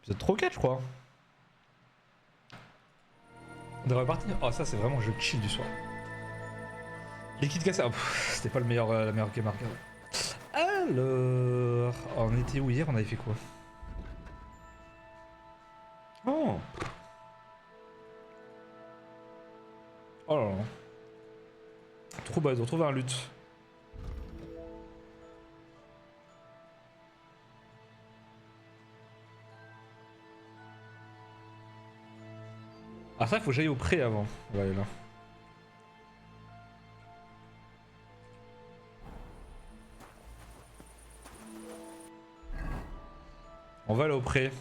Vous êtes trop quête, je crois. On devrait repartir. Oh, ça, c'est vraiment le jeu chill du soir. Liquide cassé. Oh, c'était pas le meilleur, la meilleure game arcade. Alors. Oh, on était où hier? On avait fait quoi? Oh! Oh là là. Trop bas, de retrouver un lutte. Ah, ça, il faut que j'aille au pré avant. On va aller là. On va aller au pré.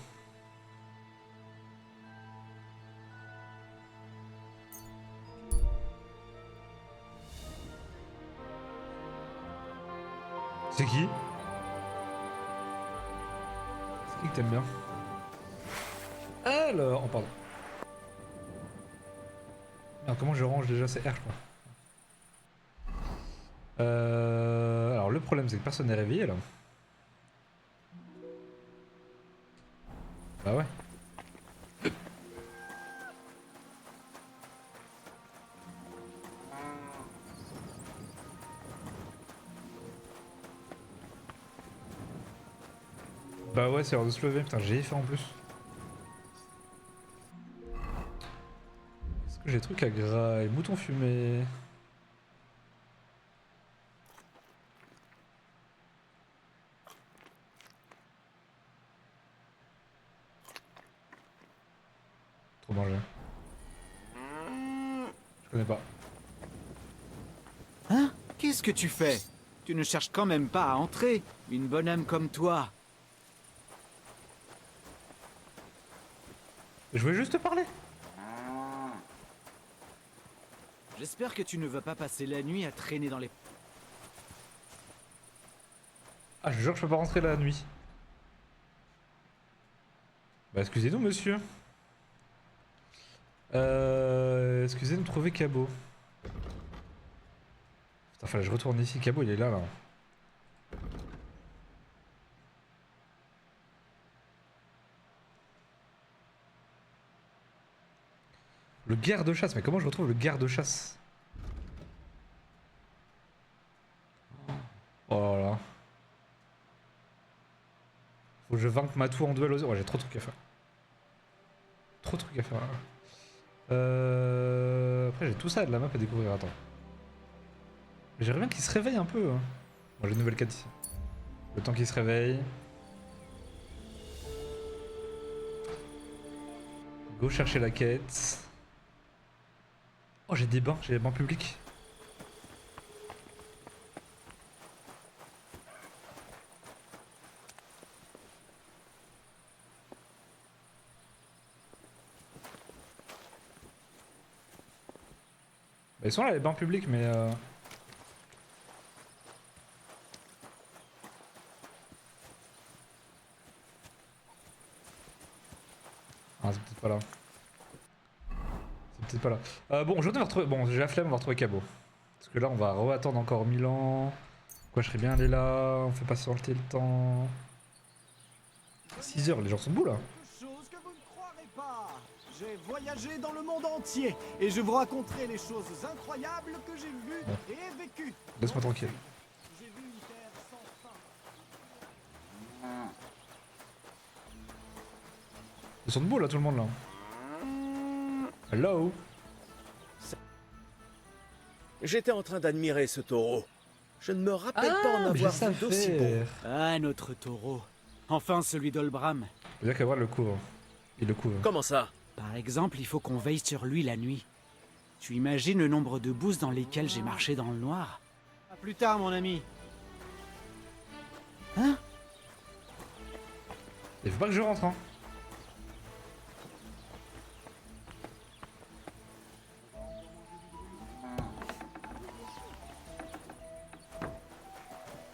C'est qui? C'est qui que t'aimes bien? Alors, oh pardon. Merde, comment je range déjà? C'est R, je crois. Alors le problème c'est que personne n'est réveillé là. Bah ouais. Bah ouais, c'est l'heure de se lever. Putain, j'ai fait en plus. Est-ce que j'ai des trucs à grailler? Mouton fumé. Trop manger. Je connais pas. Hein? Qu'est-ce que tu fais? Tu ne cherches quand même pas à entrer, une bonne âme comme toi. Je voulais juste te parler. J'espère que tu ne vas pas passer la nuit à traîner dans les... Ah, je jure que je peux pas rentrer la nuit. Bah excusez-nous monsieur. Excusez de me trouver Cabot. Putain, fallait que je retourne ici. Cabot il est là là. Le garde-chasse, mais comment je retrouve le garde-chasse? Oh là là. Faut que je vainque Matou en duel aux... Ouais, j'ai trop de trucs à faire. Trop de trucs à faire là. Après j'ai tout ça de la map à découvrir, attends. J'aimerais bien qu'il se réveille un peu. Hein. Bon, j'ai une nouvelle quête ici. Le temps qu'il se réveille. Go chercher la quête. Oh, j'ai des bains publics. Bah, ils sont là les bains publics, mais ah, c'est peut-être pas là. C'est peut-être pas là. Bon, aujourd'hui on va retrouver... Bon, j'ai la flemme, on va retrouver Cabot. Parce que là, on va re-attendre encore 1000 ans. Quoi, je serais bien allé là. On fait patienter le temps. 6 heures, les gens sont debout là. Quelque chose que vous ne croirez pas. J'ai voyagé dans le monde entier et je vous raconterai les choses incroyables que j'ai vues et vécues. Laisse-moi tranquille. J'ai vu une terre sans fin. Ils sont debout là, tout le monde là. Hello. J'étais en train d'admirer ce taureau. Je ne me rappelle pas en avoir vu d'aussi beau. Ah, notre taureau. Enfin, celui d'Olbram. Faut dire qu'à voir le couvre. Il le couvre. Comment ça? Par exemple, il faut qu'on veille sur lui la nuit. Tu imagines le nombre de bouses dans lesquelles j'ai marché dans le noir? À plus tard, mon ami. Hein? Il faut pas que je rentre hein.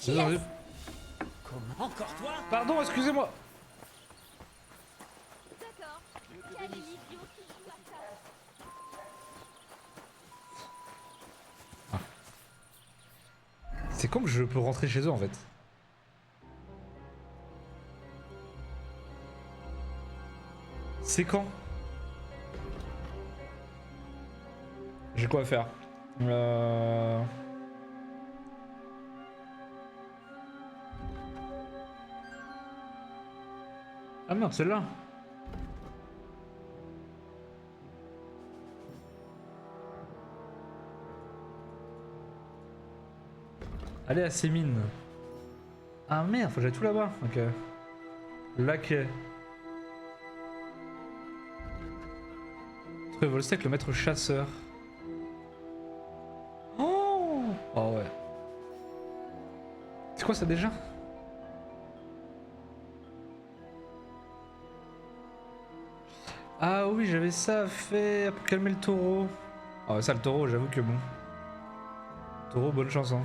Désolé. Comment? Encore toi? Pardon, excusez-moi. D'accord. Quel idiot qui joue à ça? C'est quand que je peux rentrer chez eux en fait? C'est quand? J'ai quoi à faire? Ah merde, celle-là. Allez à ces mines. Ah merde, faut que j'aille tout là-bas. Ok. Laquais. Trouver Volstec, le maître chasseur. Oh, oh ouais. C'est quoi ça déjà? Ah oui, j'avais ça à faire pour calmer le taureau. Ah ouais, ça le taureau, j'avoue que bon. Taureau, bonne chance hein.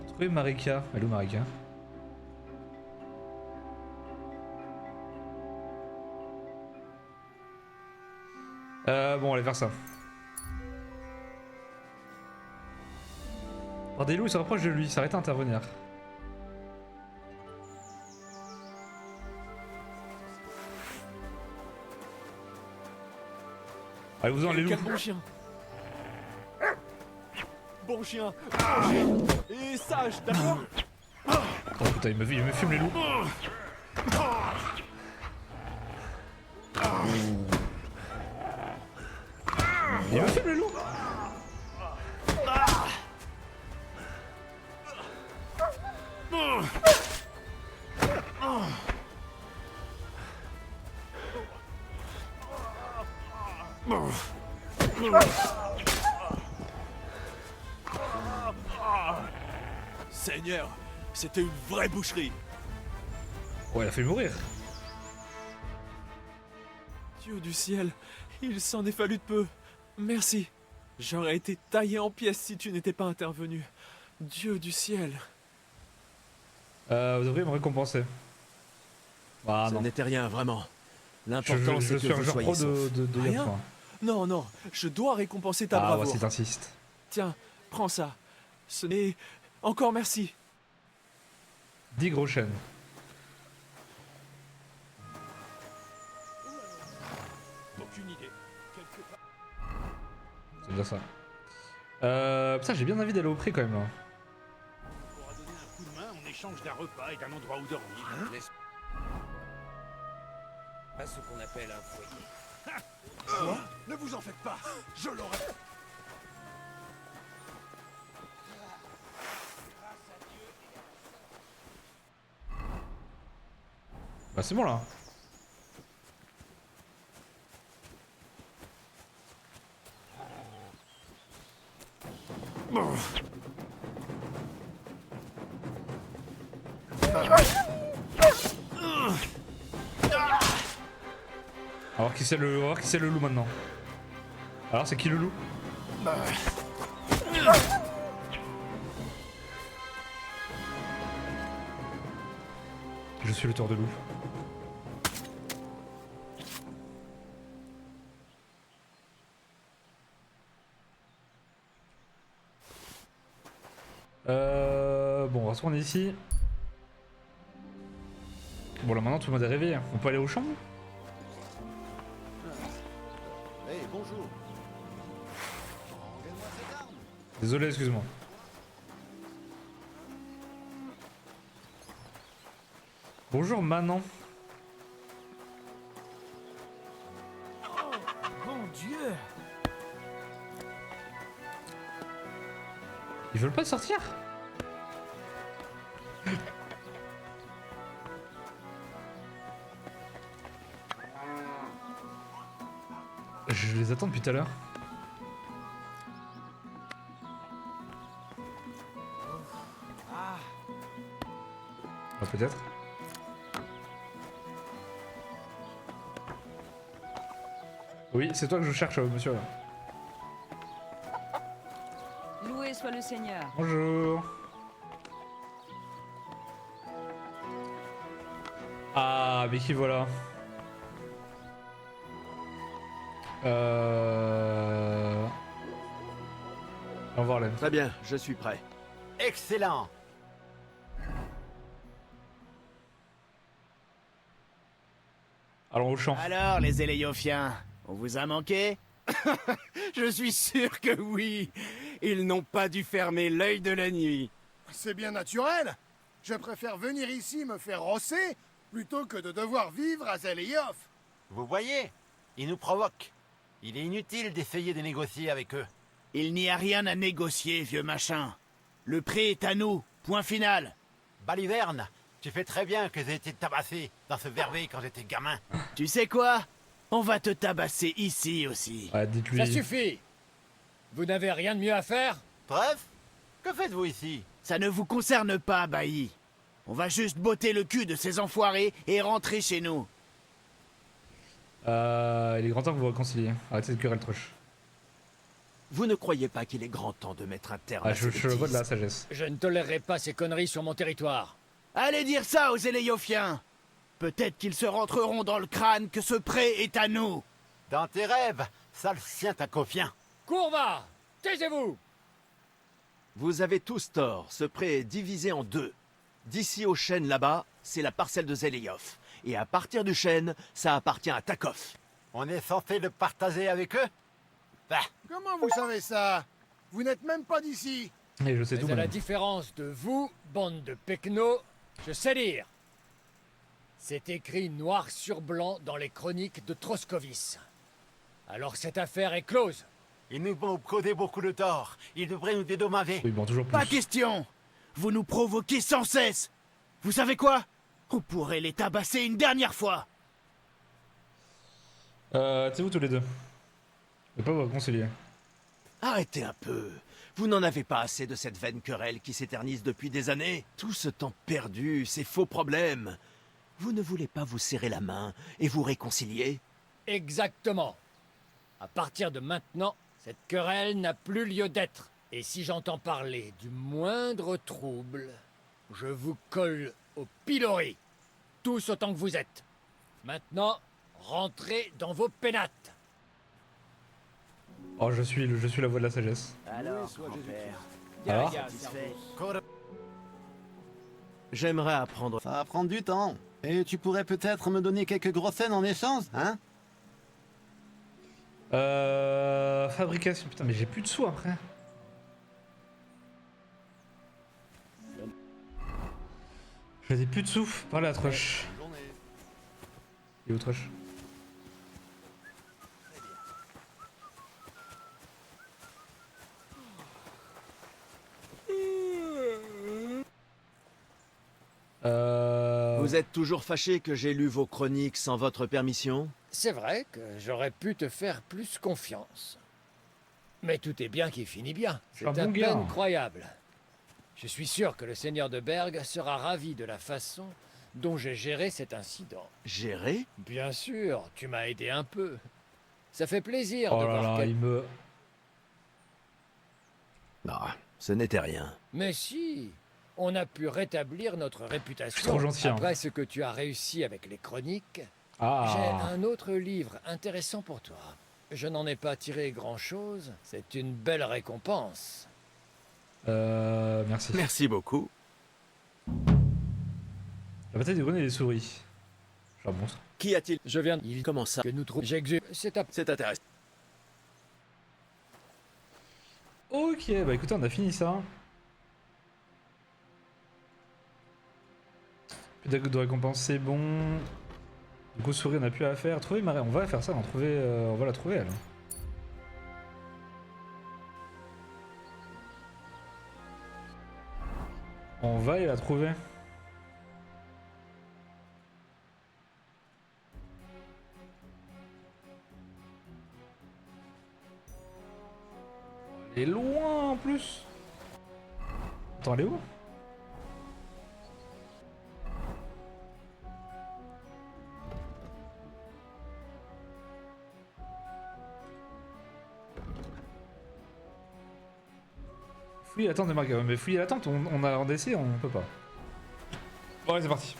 Trouver Marika. Elle est où Marika? Bon, allez faire ça. Par des loups, il se rapproche de lui, il s'arrête à intervenir. Allez, vous en les loups. Quel bon chien. Bon chien. Bon chien. Et sage, d'accord? Oh putain, il me fume les loups. Il me fume les loups. Seigneur, c'était une vraie boucherie. Oh, elle a fait mourir. Dieu du ciel, il s'en est fallu de peu. Merci. J'aurais été taillé en pièces si tu n'étais pas intervenu. Dieu du ciel. Vous devriez me récompenser. Ah Ça non. n'était rien, vraiment. L'important, Je c'est suis que un vous genre pro soyez sauf. de Rien. Yaffa. Non, non, je dois récompenser ta Ah ouais, bravoure. c'est insiste. Tiens, prends ça. Ce n'est... Encore merci. 10 gros chênes. Aucune idée. Quelque part. C'est bien ça. Putain, j'ai bien envie d'aller au prix quand même là. On pourra donner un coup de main en échange d'un repas et d'un endroit où dormir. N'est-ce pas ce qu'on appelle un foyer? Quoi? Ne vous en faites pas. Je l'aurai. Bah c'est bon là. Alors qui c'est le, on va voir qui c'est le loup maintenant. Alors c'est qui le loup? Je suis le tour de loup. Bon, on va se retourner ici. Bon là maintenant tout le monde est réveillé. On peut aller aux chambres? Hey, bonjour. Rendez-moi cette arme. Désolé, excuse-moi. Bonjour Manon. Mon Dieu! Ils veulent pas sortir? Je les attends depuis tout à l'heure. Ah, peut-être. Oui, c'est toi que je cherche, monsieur là. Loué soit le Seigneur. Bonjour. Ah, mais qui voilà. Au revoir, Len. Très bien, je suis prêt. Excellent. Allons au champ. Alors, les Éléophiens, on vous a manqué? Je suis sûr que oui. Ils n'ont pas dû fermer l'œil de la nuit. C'est bien naturel. Je préfère venir ici me faire rosser plutôt que de devoir vivre à Zeleiof. Vous voyez, ils nous provoquent. Il est inutile d'essayer de négocier avec eux. Il n'y a rien à négocier, vieux machin. Le prix est à nous. Point final. Baliverne, tu fais très bien que j'ai été tabassé dans ce vervet quand j'étais gamin. Tu sais quoi? On va te tabasser ici aussi. Ouais, dites-lui. Ça suffit. Vous n'avez rien de mieux à faire? Bref, que faites-vous ici? Ça ne vous concerne pas, Bailly. On va juste botter le cul de ces enfoirés et rentrer chez nous. Il est grand temps que vous vous réconciliez. Arrêtez cette querelle truche. Vous ne croyez pas qu'il est grand temps de mettre un terme Ah, à je ces le vois de la bêtises? sagesse. Je ne tolérerai pas ces conneries sur mon territoire. Allez dire ça aux Éléophiens. Peut-être qu'ils se rentreront dans le crâne que ce pré est à nous. Dans tes rêves, sale sien tacofien. Courva, taisez-vous. Vous avez tous tort, ce pré est divisé en deux. D'ici au chêne là-bas, c'est la parcelle de Zeleiof. Et à partir du chêne, ça appartient à Takov. On est censé le partager avec eux? Bah, Comment vous savez ça? Vous n'êtes même pas d'ici. Et je sais tout. Mais à la maintenant. différence de vous, bande de pecnos, je sais lire. C'est écrit noir sur blanc dans les chroniques de Troscovis. Alors cette affaire est close. ils nous ont causé beaucoup de tort. Ils devraient nous dédommager. Oui, bon, toujours plus. Pas question. Vous nous provoquez sans cesse. Vous savez quoi? On pourrait les tabasser une dernière fois. Taisez-vous tous les deux. Ne pas vous réconcilier. Arrêtez un peu. Vous n'en avez pas assez de cette vaine querelle qui s'éternise depuis des années. Tout ce temps perdu, ces faux problèmes. Vous ne voulez pas vous serrer la main et vous réconcilier? Exactement. À partir de maintenant, cette querelle n'a plus lieu d'être. Et si j'entends parler du moindre trouble, je vous colle au pilori. Tous autant que vous êtes. Maintenant, rentrez dans vos pénates. Oh, je suis la voix de la sagesse. Alors, grand-père. Alors Satisfait. J'aimerais apprendre. Ça va prendre du temps. Et tu pourrais peut-être me donner quelques grosses scènes en échange, hein? Fabrication. Putain, mais j'ai plus de sous après. J'ai plus de sous. Par la Trush. Et où Trush? Vous êtes toujours fâché que j'ai lu vos chroniques sans votre permission? C'est vrai que j'aurais pu te faire plus confiance. Mais tout est bien qui finit bien. Je suis C'est un à bon peine gars. croyable. Je suis sûr que le seigneur de Berg sera ravi de la façon dont j'ai géré cet incident. Géré? Bien sûr, tu m'as aidé un peu. Ça fait plaisir Oh de là voir là, quel... il me. Non, ce n'était rien. Mais si, on a pu rétablir notre réputation. Je suis trop gentil, hein. Après ce que tu as réussi avec les chroniques, j'ai Ah. un autre livre intéressant pour toi. Je n'en ai pas tiré grand-chose. C'est une belle récompense. Merci. Merci beaucoup. La bataille des grenades et des souris. Je suis un monstre. Qui a-t-il? Je viens Comment ça? que nous trouvons. J'exulte. C'est à... C'est intéressant. Ok, bah écoutez, on a fini ça. Plus de récompense, c'est bon. Du coup, souris, on a plus à faire. Trouver Marie, on va faire ça, on va la trouver elle. On va aller la trouver. Elle est loin en plus. Attends, elle est où? Fouiller la tente de Marc. Mais fouiller la tente, on a essayé, on peut pas. Bon, allez, c'est parti.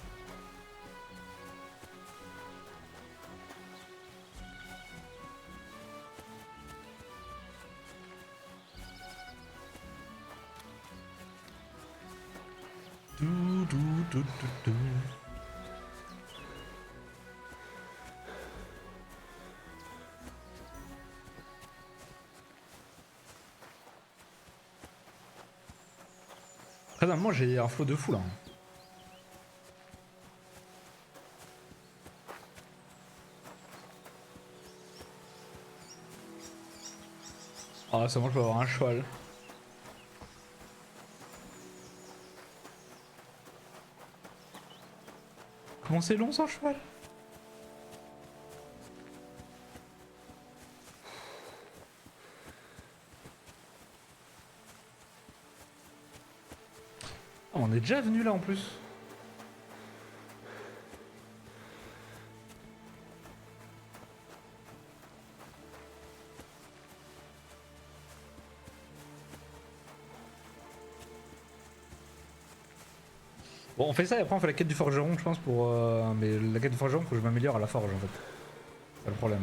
normalement j'ai un flot de fou là. Ah, ça moi je peux avoir un cheval. Comment c'est long sans cheval? Ah, on est déjà venu là en plus. Bon, on fait ça et après on fait la quête du forgeron, je pense, pour. Mais la quête du forgeron, faut que je m'améliore à la forge en fait. C'est le problème.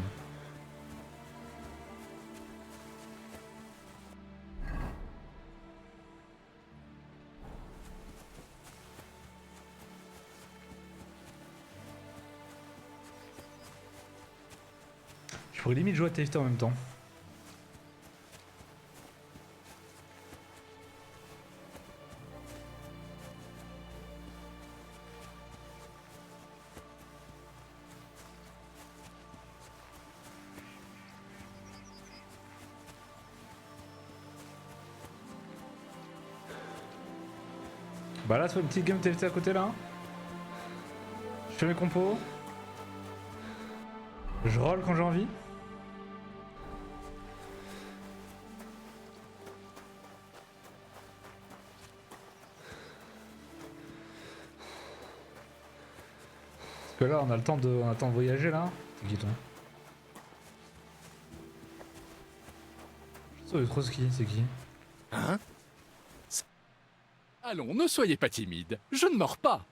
Je pourrais limite jouer à TFT en même temps. Bah là, tu fais une petite game TFT à côté là. Je fais mes compos. Je roll quand j'ai envie. Parce que là, on a le temps de voyager là. C'est qui toi? Je sais trop ce qui, c'est qui? Hein? Allons, ne soyez pas timide. Je ne mords pas.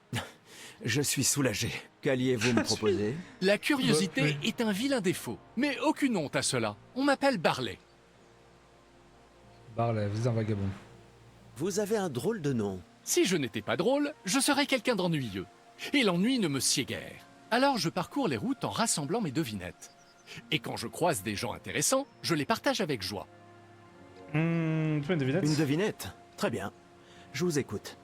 Je suis soulagé. Qu'alliez-vous me proposer? La curiosité Oui. est un vilain défaut. Mais aucune honte à cela. On m'appelle Barley. Barley, vous êtes un vagabond. Vous avez un drôle de nom. Si je n'étais pas drôle, je serais quelqu'un d'ennuyeux. Et l'ennui ne me sied guère. Alors je parcours les routes en rassemblant mes devinettes. Et quand je croise des gens intéressants, je les partage avec joie. Tu fais une devinette? Une devinette? Très bien. Je vous écoute.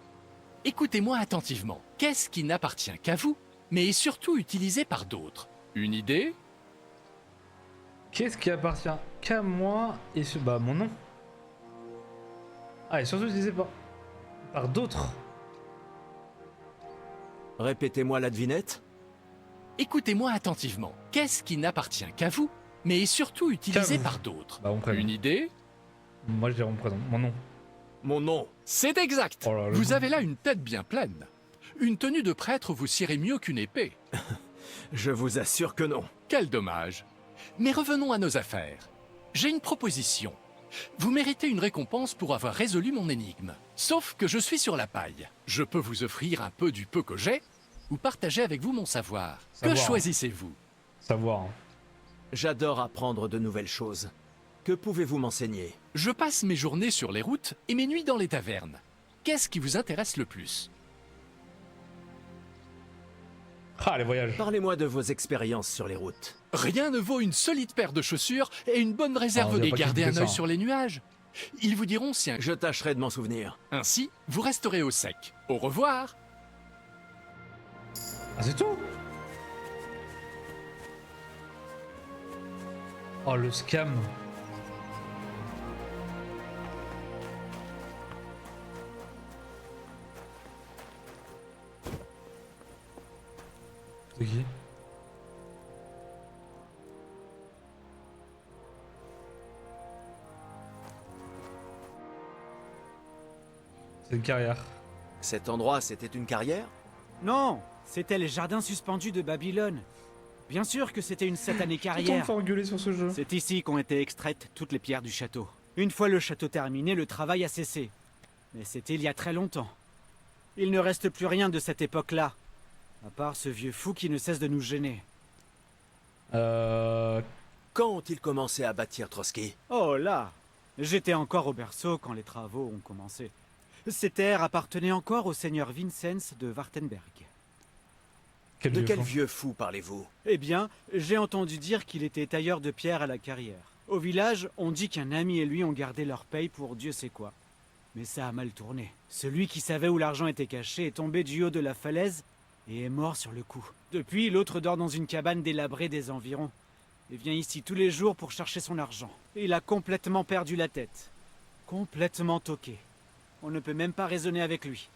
Écoutez-moi attentivement. Qu'est-ce qui n'appartient qu'à vous, mais est surtout utilisé par d'autres? Une idée? Qu'est-ce qui appartient qu'à moi et bah mon nom. Ah, et surtout utilisé par d'autres. Répétez-moi la devinette. Écoutez-moi attentivement. Qu'est-ce qui n'appartient qu'à vous, mais est surtout utilisé vous. par d'autres? Bah mon prénom. Une idée? Moi je dirais mon prénom, mon nom. Mon nom. C'est exact. Oh là là. Vous avez là une tête bien pleine. Une tenue de prêtre vous sierait mieux qu'une épée. Je vous assure que non. Quel dommage. Mais revenons à nos affaires. J'ai une proposition. Vous méritez une récompense pour avoir résolu mon énigme. Sauf que je suis sur la paille. Je peux vous offrir un peu du peu que j'ai, ou partager avec vous mon savoir. Savoir. Que choisissez-vous? Savoir. J'adore apprendre de nouvelles choses. Que pouvez-vous m'enseigner? Je passe mes journées sur les routes et mes nuits dans les tavernes. Qu'est-ce qui vous intéresse le plus? Ah, les voyages. Parlez-moi de vos expériences sur les routes. Rien ne vaut une solide paire de chaussures et une bonne réserve Ah, on dirait et pas qu'il garder fait un ça, œil hein. sur les nuages. Ils vous diront si un... Je tâcherai de m'en souvenir. Ainsi, vous resterez au sec. Au revoir. Ah, c'est tout? Oh, le scam. C'est qui? C'est une carrière. Cet endroit, c'était une carrière? Non, c'était les jardins suspendus de Babylone. Bien sûr que c'était une satanée Tout le temps me carrière. faire engueuler sur ce jeu. C'est ici qu'ont été extraites toutes les pierres du château. Une fois le château terminé, le travail a cessé. Mais c'était il y a très longtemps. Il ne reste plus rien de cette époque-là. À part ce vieux fou qui ne cesse de nous gêner. Quand ont-ils commencé à bâtir Trotsky? Oh là! J'étais encore au berceau quand les travaux ont commencé. Ces terres appartenaient encore au seigneur Vincenz de Wartenberg. Quel De vieux quel fou. vieux fou parlez-vous? Eh bien, j'ai entendu dire qu'il était tailleur de pierre à la carrière. Au village, on dit qu'un ami et lui ont gardé leur paye pour Dieu sait quoi. Mais ça a mal tourné. Celui qui savait où l'argent était caché est tombé du haut de la falaise et est mort sur le coup. Depuis, l'autre dort dans une cabane délabrée des environs et vient ici tous les jours pour chercher son argent. Il a complètement perdu la tête. Complètement toqué. On ne peut même pas raisonner avec lui.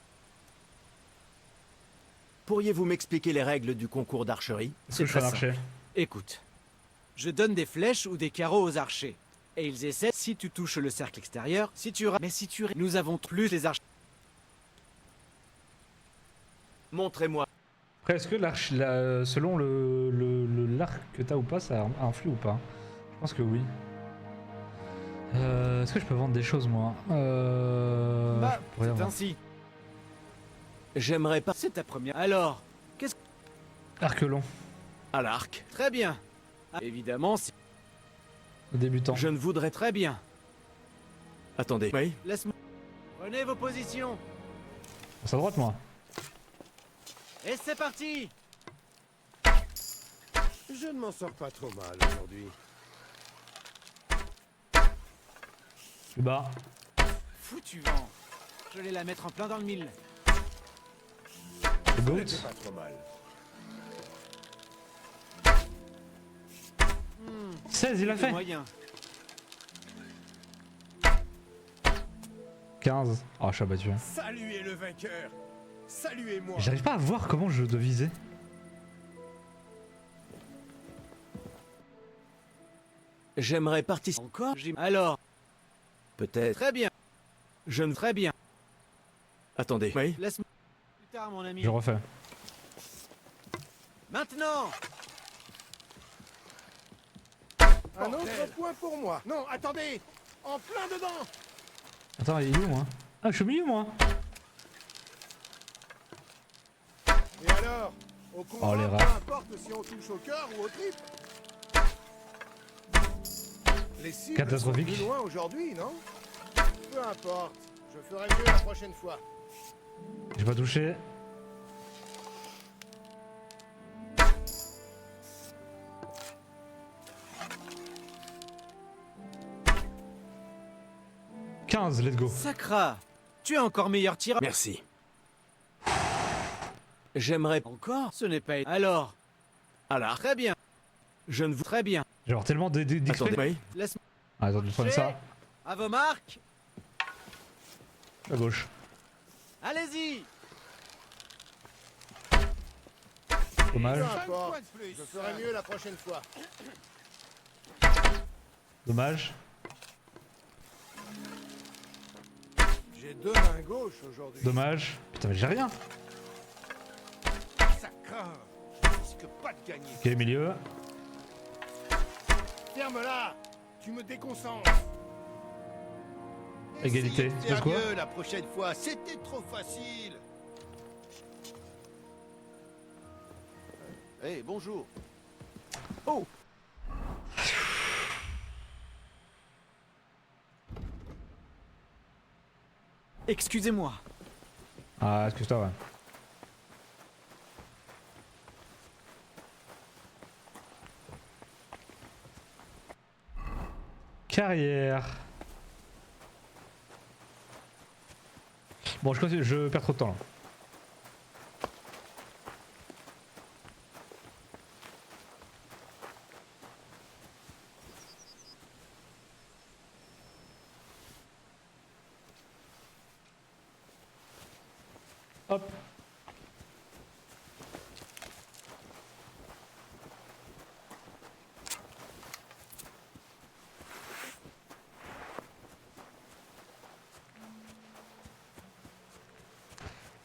Pourriez-vous m'expliquer les règles du concours d'archerie? Est-ce que je fais un archer? Écoute, je donne des flèches ou des carreaux aux archers. Et ils essaient, si tu touches le cercle extérieur, si tu mais si tu nous avons plus les archers. Montrez-moi. Après, est-ce que selon l'arc que t'as ou pas, ça influe ou pas? Je pense que oui. Est-ce que je peux vendre des choses, moi? Bah, je pourrais c'est avoir- ainsi. J'aimerais pas C'est ta première. Alors, qu'est-ce que... Arc long, à l'arc. Très bien. Ah, évidemment, c'est débutant. Je ne voudrais... très bien. Attendez. Oui. Laisse-moi... Prenez vos positions. C'est à droite, moi. Et c'est parti. Je ne m'en sors pas trop mal aujourd'hui. Plus bas. Foutu vent. Je vais la mettre en plein dans le mille. Le goat. C'est pas trop mal. 16, il a fait. Moyen. 15. Oh, je suis abattu. Saluez le vainqueur. Saluez-moi. J'arrive pas à voir comment je dois viser. J'aimerais participer. Encore. Alors, Peut-être. très bien. Je ne... Très bien. Attendez. Oui. Laisse-moi... Plus tard, mon ami. Je refais. Maintenant. Un autre point pour moi. Non, attendez. En plein dedans. Attends, il est où, moi? Ah, je suis au milieu, moi. Et alors, au combat, les peu rats. importe si on touche au cœur ou au trip. Les cibles Catastrophique. sont plus loin aujourd'hui, non? Peu importe. Je ferai mieux la prochaine fois. J'ai pas touché. « 15, let's go. Sacra. Tu es encore meilleur tireur. Merci. J'aimerais... Encore. Ce n'est pas... Alors. À l'arc. Très bien. Je ne vous... Très bien. Je vais avoir tellement d'XP. Attendez. Oui. Laisse-moi... Ah, attends, je prends ça. À vos marques. À gauche. Allez-y. Dommage. Peu importe. Je ferai mieux la prochaine fois. Dommage. J'ai deux mains gauches aujourd'hui. Dommage. Putain, mais j'ai rien. Ça craint. Je risque pas de gagner. Ok, milieu. Ferme-la. Tu me déconcentres. Égalité. Essayez de C'est faire quoi? mieux la prochaine fois. C'était trop facile. Eh, bonjour. Oh. Excusez-moi. Ah, excuse-toi, ouais. Carrière. Bon, je continue, je perds trop de temps là. Hop.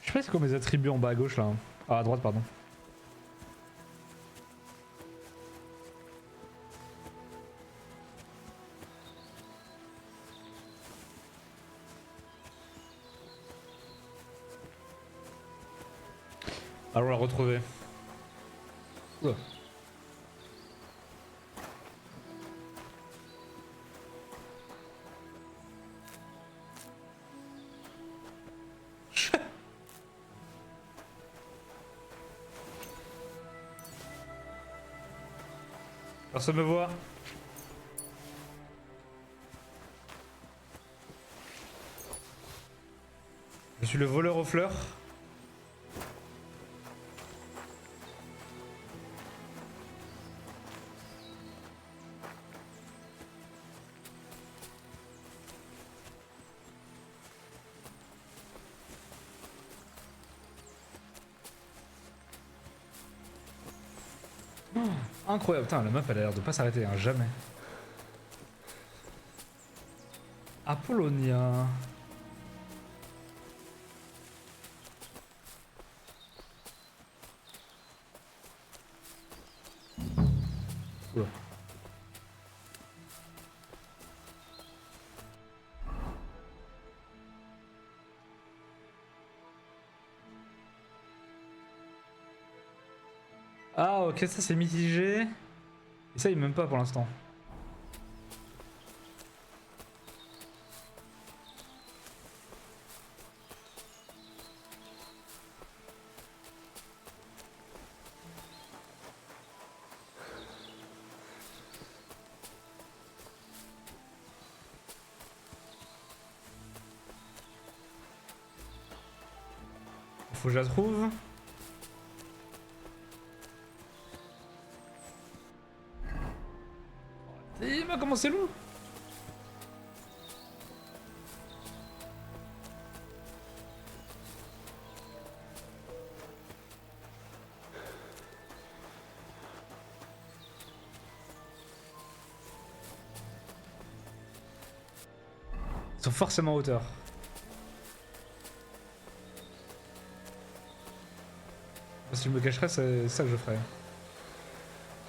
Je sais pas c'est quoi mes attributs en bas à gauche là. Ah, à droite, pardon. Allons la retrouver. Oula. Personne me voit. Je suis le voleur aux fleurs. Oh, incroyable, putain, la meuf elle a l'air de pas s'arrêter, hein, jamais. Apollonia. Oula. Ah ok, ça c'est mitigé. Et ça il m'aime pas pour l'instant. Faut que je la trouve. Il m'a commencé loup. Ils sont forcément en hauteur. Si je me cacherais, c'est ça que je ferais.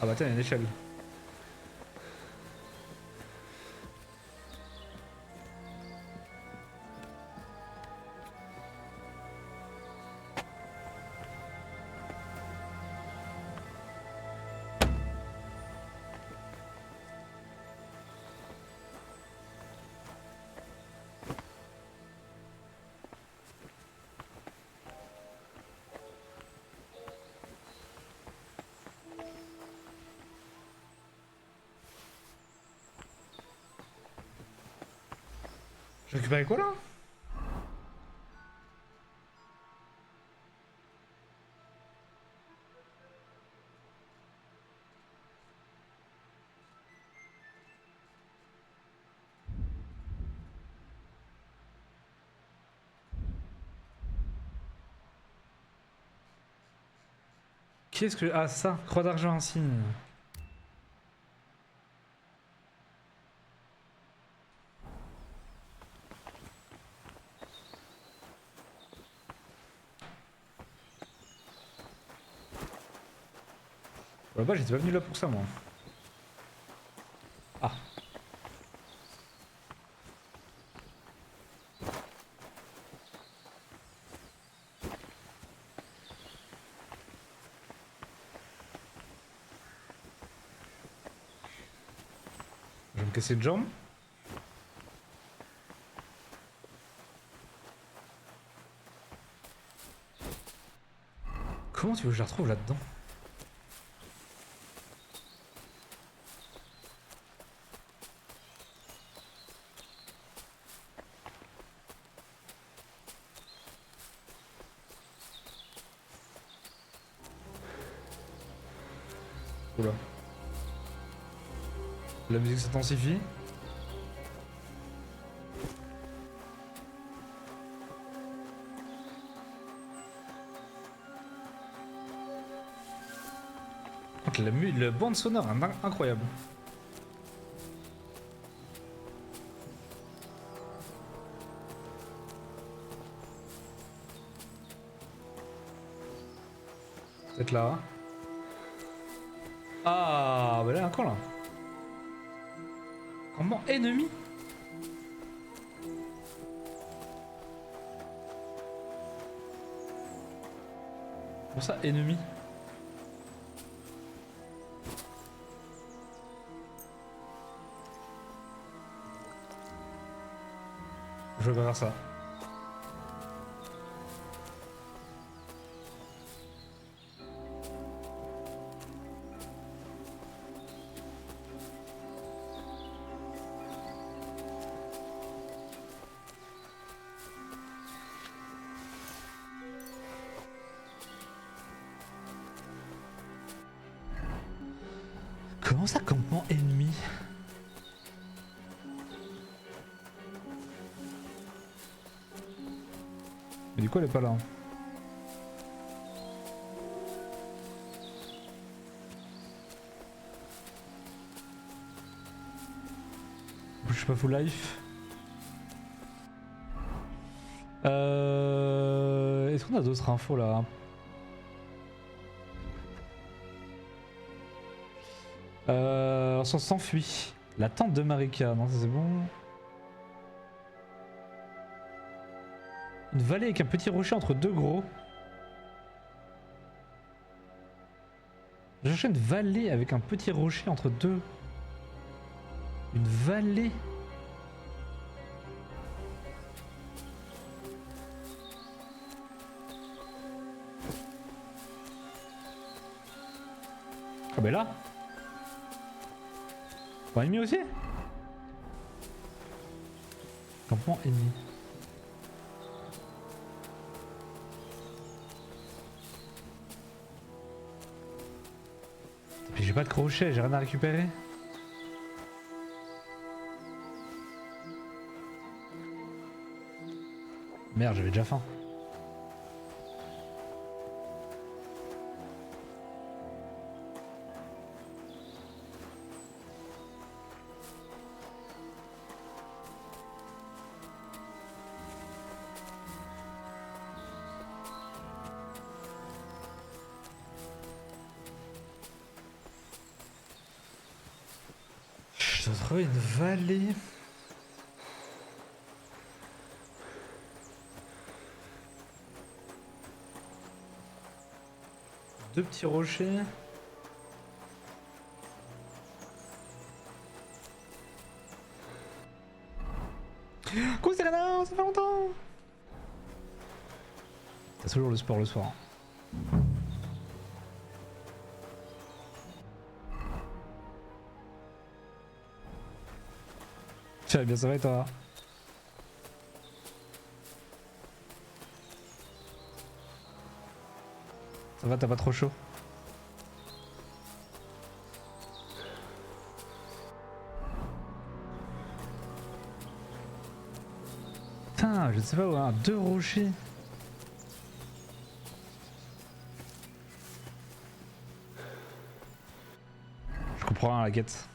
Ah bah tiens, il y a une échelle. J'ai récupéré quoi là? Qu'est-ce que... Ah ça, croix d'argent insigne. Là-bas, j'étais pas venu là pour ça, moi. Ah. Je vais me casser une jambe. Comment tu veux que je la retrouve là-dedans? Oula. La musique s'intensifie. Donc la bande sonore est incroyable. Peut-être là. Ah, bah là, un camp là. Comment ennemi? Pour ça, ennemi. Je vais pas faire ça. Comment ça, campement ennemi? Mais du coup elle est pas là. Je suis pas full life. Est-ce qu'on a d'autres infos là? On s'enfuit. La tente de Marika, non ça c'est bon. Une vallée avec un petit rocher entre deux gros. Je cherche une vallée avec un petit rocher entre deux. Une vallée. Ah ben là. Pas ennemi aussi. Campement ennemi. Mais j'ai pas de crochet, j'ai rien à récupérer. Merde, j'avais déjà faim. Je dois trouver une vallée. Deux petits rochers. Coucou Serena, ça fait longtemps. T'as toujours le sport le soir. Tiens, bien ça va et toi? Ça va, t'as pas trop chaud? Putain, je ne sais pas où, hein, deux rochers. Je comprends rien à la quête.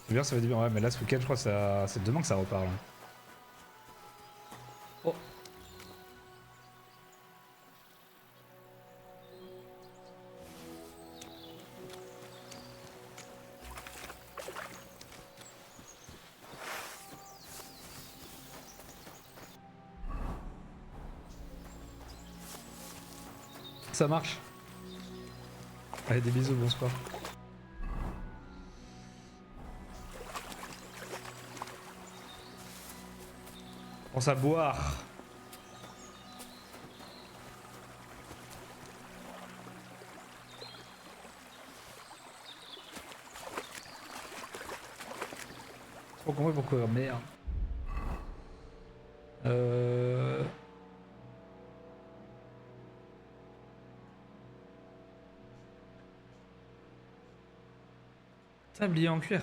C'est bien, ça va dire, ouais, mais là ce week-end, je crois que c'est demain que ça repart là. Oh. Ça marche. Allez, des bisous, bon sport. Pense à boire. Trop compris pourquoi, merde. Tablier en cuir.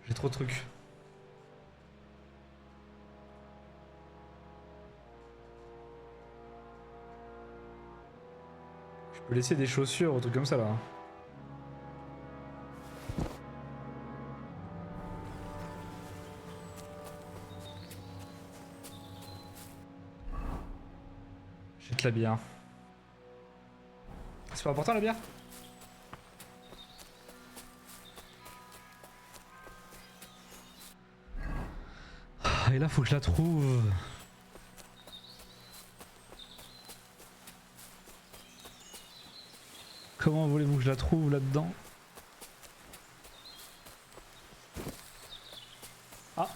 J'ai trop de trucs. Je peux laisser des chaussures ou trucs comme ça là. Jette la bière. C'est pas important la bière? Et là faut que je la trouve. Comment voulez-vous que je la trouve là-dedans? Ah.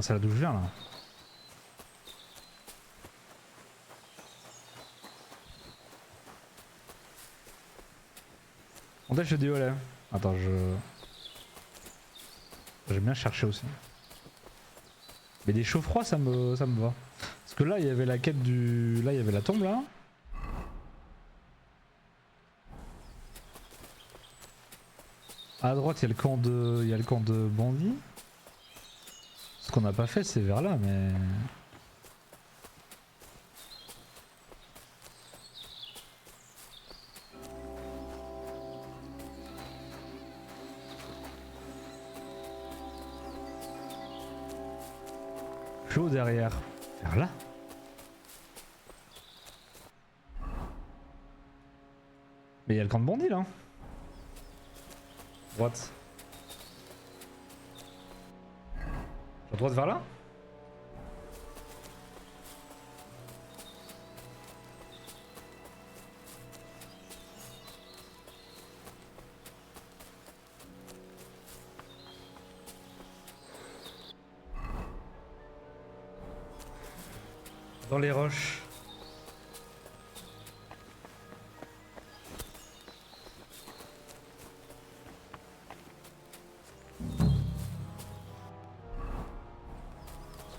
Non, c'est là d'où je viens là. On tâche des olets. Attends, j'aime bien chercher aussi. Mais des chauds froids ça me va. Parce que là il y avait la quête du. Là il y avait la tombe là. À droite il y a le camp de. Il y a le camp de bandits. Ce qu'on n'a pas fait c'est vers là mais. Chaud derrière. Vers là. Mais il y a le camp de bandits là. Droite. Sur droite vers là. Dans les roches.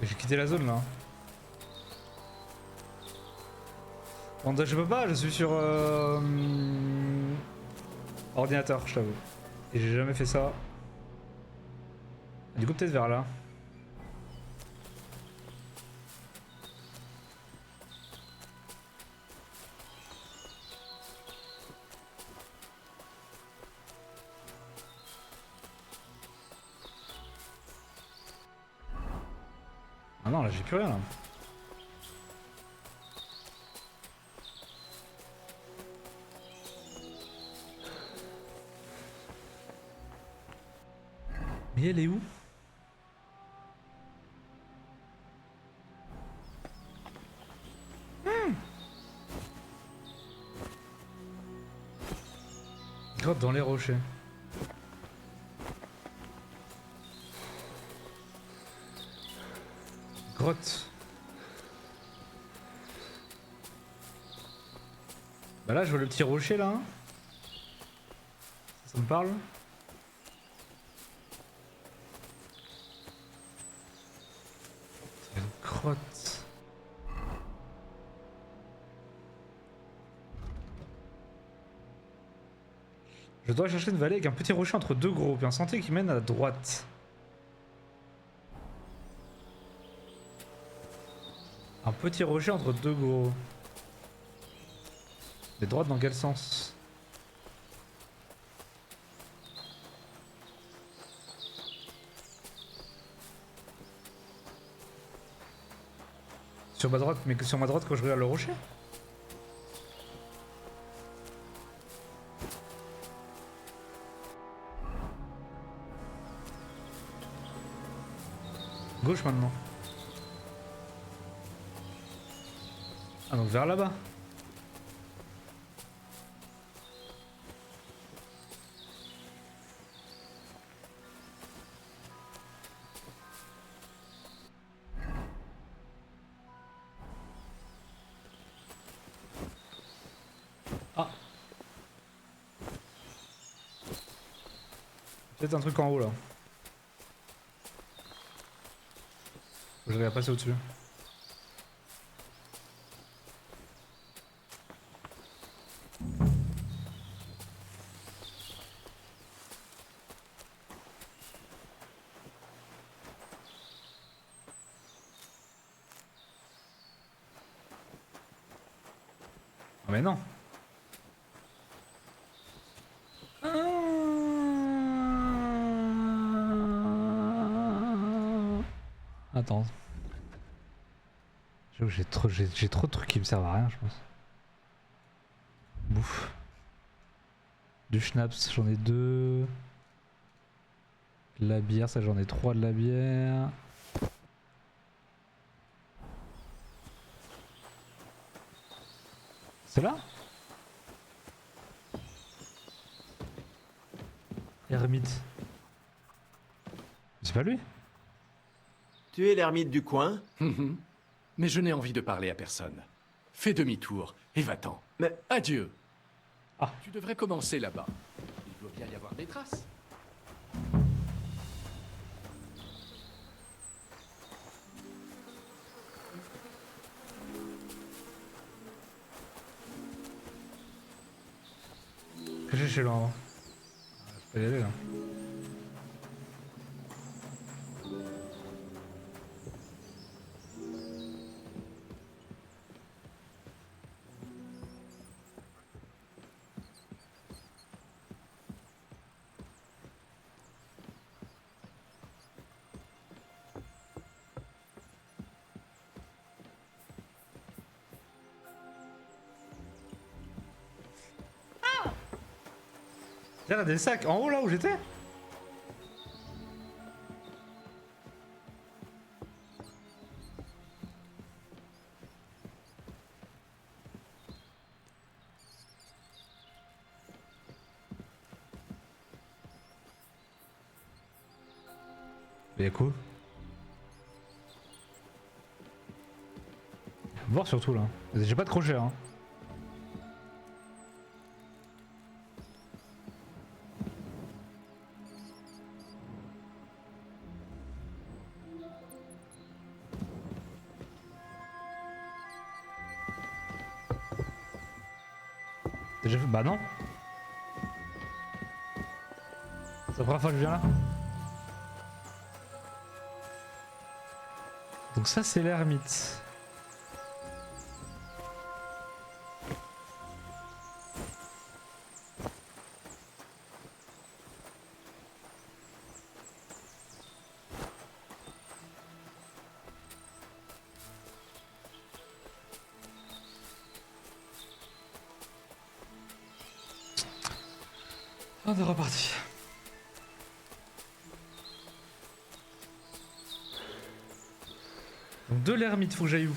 J'ai quitté la zone là. Bon, je peux pas, je suis sur ordinateur, je t'avoue. Et j'ai jamais fait ça. Du coup peut-être vers là. Ah non, là j'ai plus rien là. Mais elle est où? Grotte dans les rochers. Grotte. Bah là je vois le petit rocher là. Ça me parle. C'est une grotte. Je dois chercher une vallée avec un petit rocher entre deux gros, puis un sentier qui mène à droite. Un petit rocher entre deux gros. Mais droite dans quel sens? Sur ma droite, mais que sur ma droite quand je regarde le rocher? Gauche maintenant. Ah donc vers là-bas. Ah. Peut-être un truc en haut là. Je vais passer au-dessus. Ah mais non. Attends. J'ai trop de trucs qui me servent à rien je pense. Bouffe. Du schnapps, j'en ai 2. De la bière, ça j'en ai 3 de la bière. C'est là? Ermite. C'est pas lui? Tu es l'ermite du coin? Mais je n'ai envie de parler à personne. Fais demi-tour et va-t'en. Mais... Adieu. Ah. Tu devrais commencer là-bas. Il doit bien y avoir des traces. Caché chez l'un. Je peux y aller là. Tiens, là, des sacs en haut là où j'étais. Mais quoi? Voir surtout là. J'ai pas de crochet hein. Déjà fait... Bah non. C'est la première fois que je viens là. Donc ça c'est l'ermite. On est reparti. Donc de l'ermite, faut que j'aille où?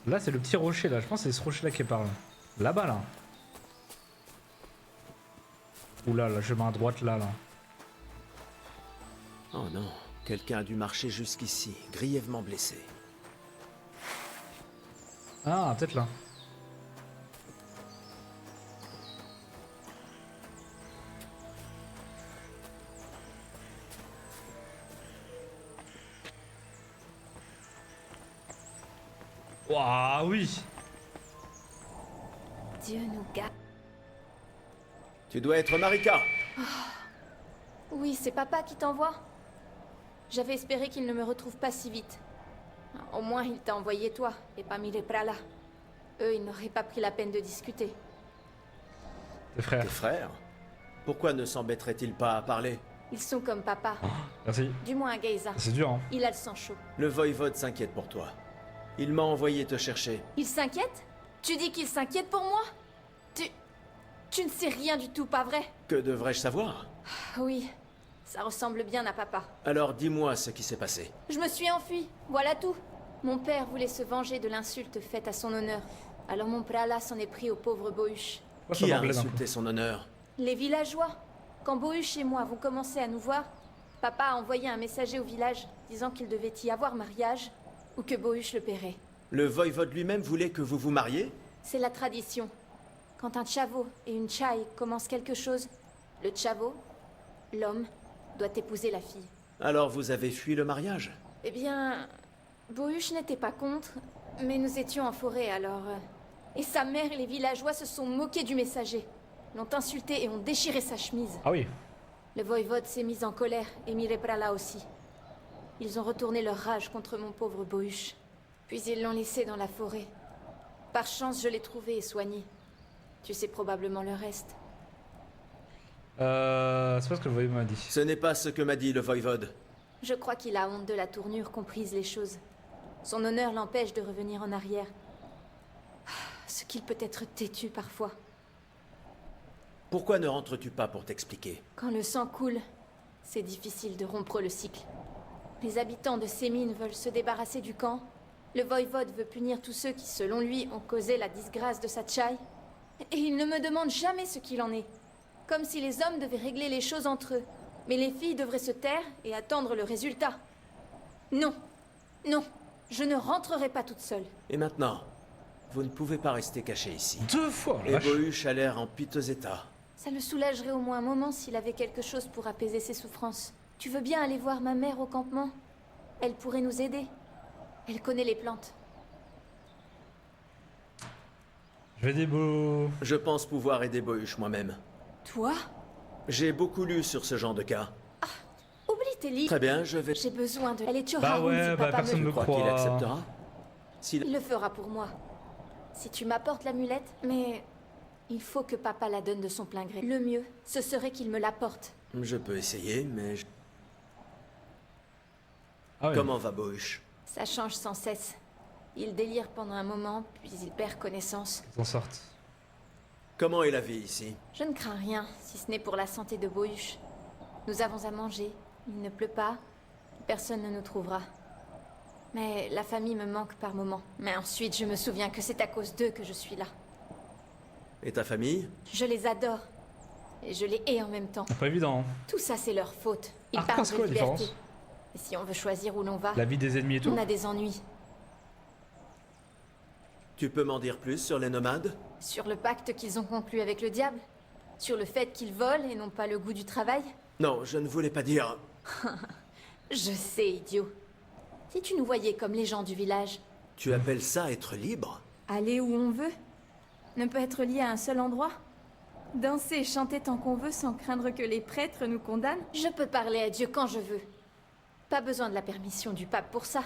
Là c'est le petit rocher là, je pense que c'est ce rocher là qui parle. Là-bas là. Oula, là je mets à droite là. Oh non, quelqu'un a dû marcher jusqu'ici, grièvement blessé. Ah, peut-être là. Waouh, oui. Dieu nous garde. Tu dois être Marika. Oui, c'est papa qui t'envoie. J'avais espéré qu'il ne me retrouve pas si vite. Au moins, il t'a envoyé toi, et pas mis les Prala. Eux, ils n'auraient pas pris la peine de discuter. Tes frères. Tes frères? Pourquoi ne s'embêteraient-ils pas à parler? Ils sont comme papa. Merci. Du moins à Geysa. C'est dur hein. Il a le sang chaud. Le voïvode s'inquiète pour toi. Il m'a envoyé te chercher. Il s'inquiète? Tu dis qu'il s'inquiète pour moi? Tu ne sais rien du tout, pas vrai? Que devrais-je savoir? Oui, ça ressemble bien à papa. Alors dis-moi ce qui s'est passé. Je me suis enfuie, voilà tout. Mon père voulait se venger de l'insulte faite à son honneur. Alors mon Prala s'en est pris au pauvre Bohush. Qui a insulté son honneur? Les villageois. Quand Bohush et moi avons commencé à nous voir, papa a envoyé un messager au village disant qu'il devait y avoir mariage ou que Bohush le paierait. Le voïvode lui-même voulait que vous vous mariez? C'est la tradition. Quand un Tchavo et une Tchaï commencent quelque chose, le Tchavo, l'homme, doit épouser la fille. Alors vous avez fui le mariage? Eh bien, Bohush n'était pas contre, mais nous étions en forêt alors... Et sa mère et les villageois se sont moqués du messager, l'ont insulté et ont déchiré sa chemise. Ah oui. Le voïvode s'est mis en colère et Mireprala aussi. Ils ont retourné leur rage contre mon pauvre Bohush. Puis ils l'ont laissé dans la forêt. Par chance, je l'ai trouvé et soigné. Tu sais probablement le reste. C'est pas ce que le voyage m'a dit. Ce n'est pas ce que m'a dit le voïvode. Je crois qu'il a honte de la tournure qu'ont prise les choses. Son honneur l'empêche de revenir en arrière. Ce qu'il peut être têtu parfois. Pourquoi ne rentres-tu pas pour t'expliquer? Quand le sang coule, c'est difficile de rompre le cycle. Les habitants de ces mines veulent se débarrasser du camp. Le voïvode veut punir tous ceux qui, selon lui, ont causé la disgrâce de sa tchaï. Et il ne me demande jamais ce qu'il en est. Comme si les hommes devaient régler les choses entre eux. Mais les filles devraient se taire et attendre le résultat. Non. Non. Je ne rentrerai pas toute seule. Et maintenant, vous ne pouvez pas rester caché ici. 2 fois, la Et vache. Bohuch a l'air en piteux état. Ça le soulagerait au moins un moment s'il avait quelque chose pour apaiser ses souffrances. Tu veux bien aller voir ma mère au campement? Elle pourrait nous aider. Elle connaît les plantes. Je vais des beaux... Je pense pouvoir aider Bohuch moi-même. Toi? J'ai beaucoup lu sur ce genre de cas. Oublie tes livres. Très bien, je vais... J'ai besoin de... Elle est sur Bah Haroun ouais, si bah papa personne me... me Je crois croit. qu'il acceptera. Il le fera pour moi. Si tu m'apportes l'amulette, mais... Il faut que papa la donne de son plein gré. Le mieux, ce serait qu'il me l'apporte. Je peux essayer, mais... Ah ouais. Comment va Bohuch? Ça change sans cesse. Il délire pendant un moment, puis il perd connaissance. Qu'ils en sortent. Comment est la vie ici? Je ne crains rien, si ce n'est pour la santé de Bohuch. Nous avons à manger, il ne pleut pas, personne ne nous trouvera. Mais la famille me manque par moments. Mais ensuite, je me souviens que c'est à cause d'eux que je suis là. Et ta famille? Je les adore. Et je les hais en même temps. Pas évident. Hein. Tout ça, c'est leur faute. Ils Hardcore, parlent c'est de quoi la liberté. différence? Et si on veut choisir où l'on va, La vie des ennemis et tout. on a des ennuis. Tu peux m'en dire plus sur les nomades? Sur le pacte qu'ils ont conclu avec le diable? Sur le fait qu'ils volent et n'ont pas le goût du travail? Non, je ne voulais pas dire... Je sais, idiot. Si tu nous voyais comme les gens du village, Tu appelles ça être libre? aller où on veut, ne pas être lié à un seul endroit, danser et chanter tant qu'on veut sans craindre que les prêtres nous condamnent. Je peux parler à Dieu quand je veux. Pas besoin de la permission du pape pour ça.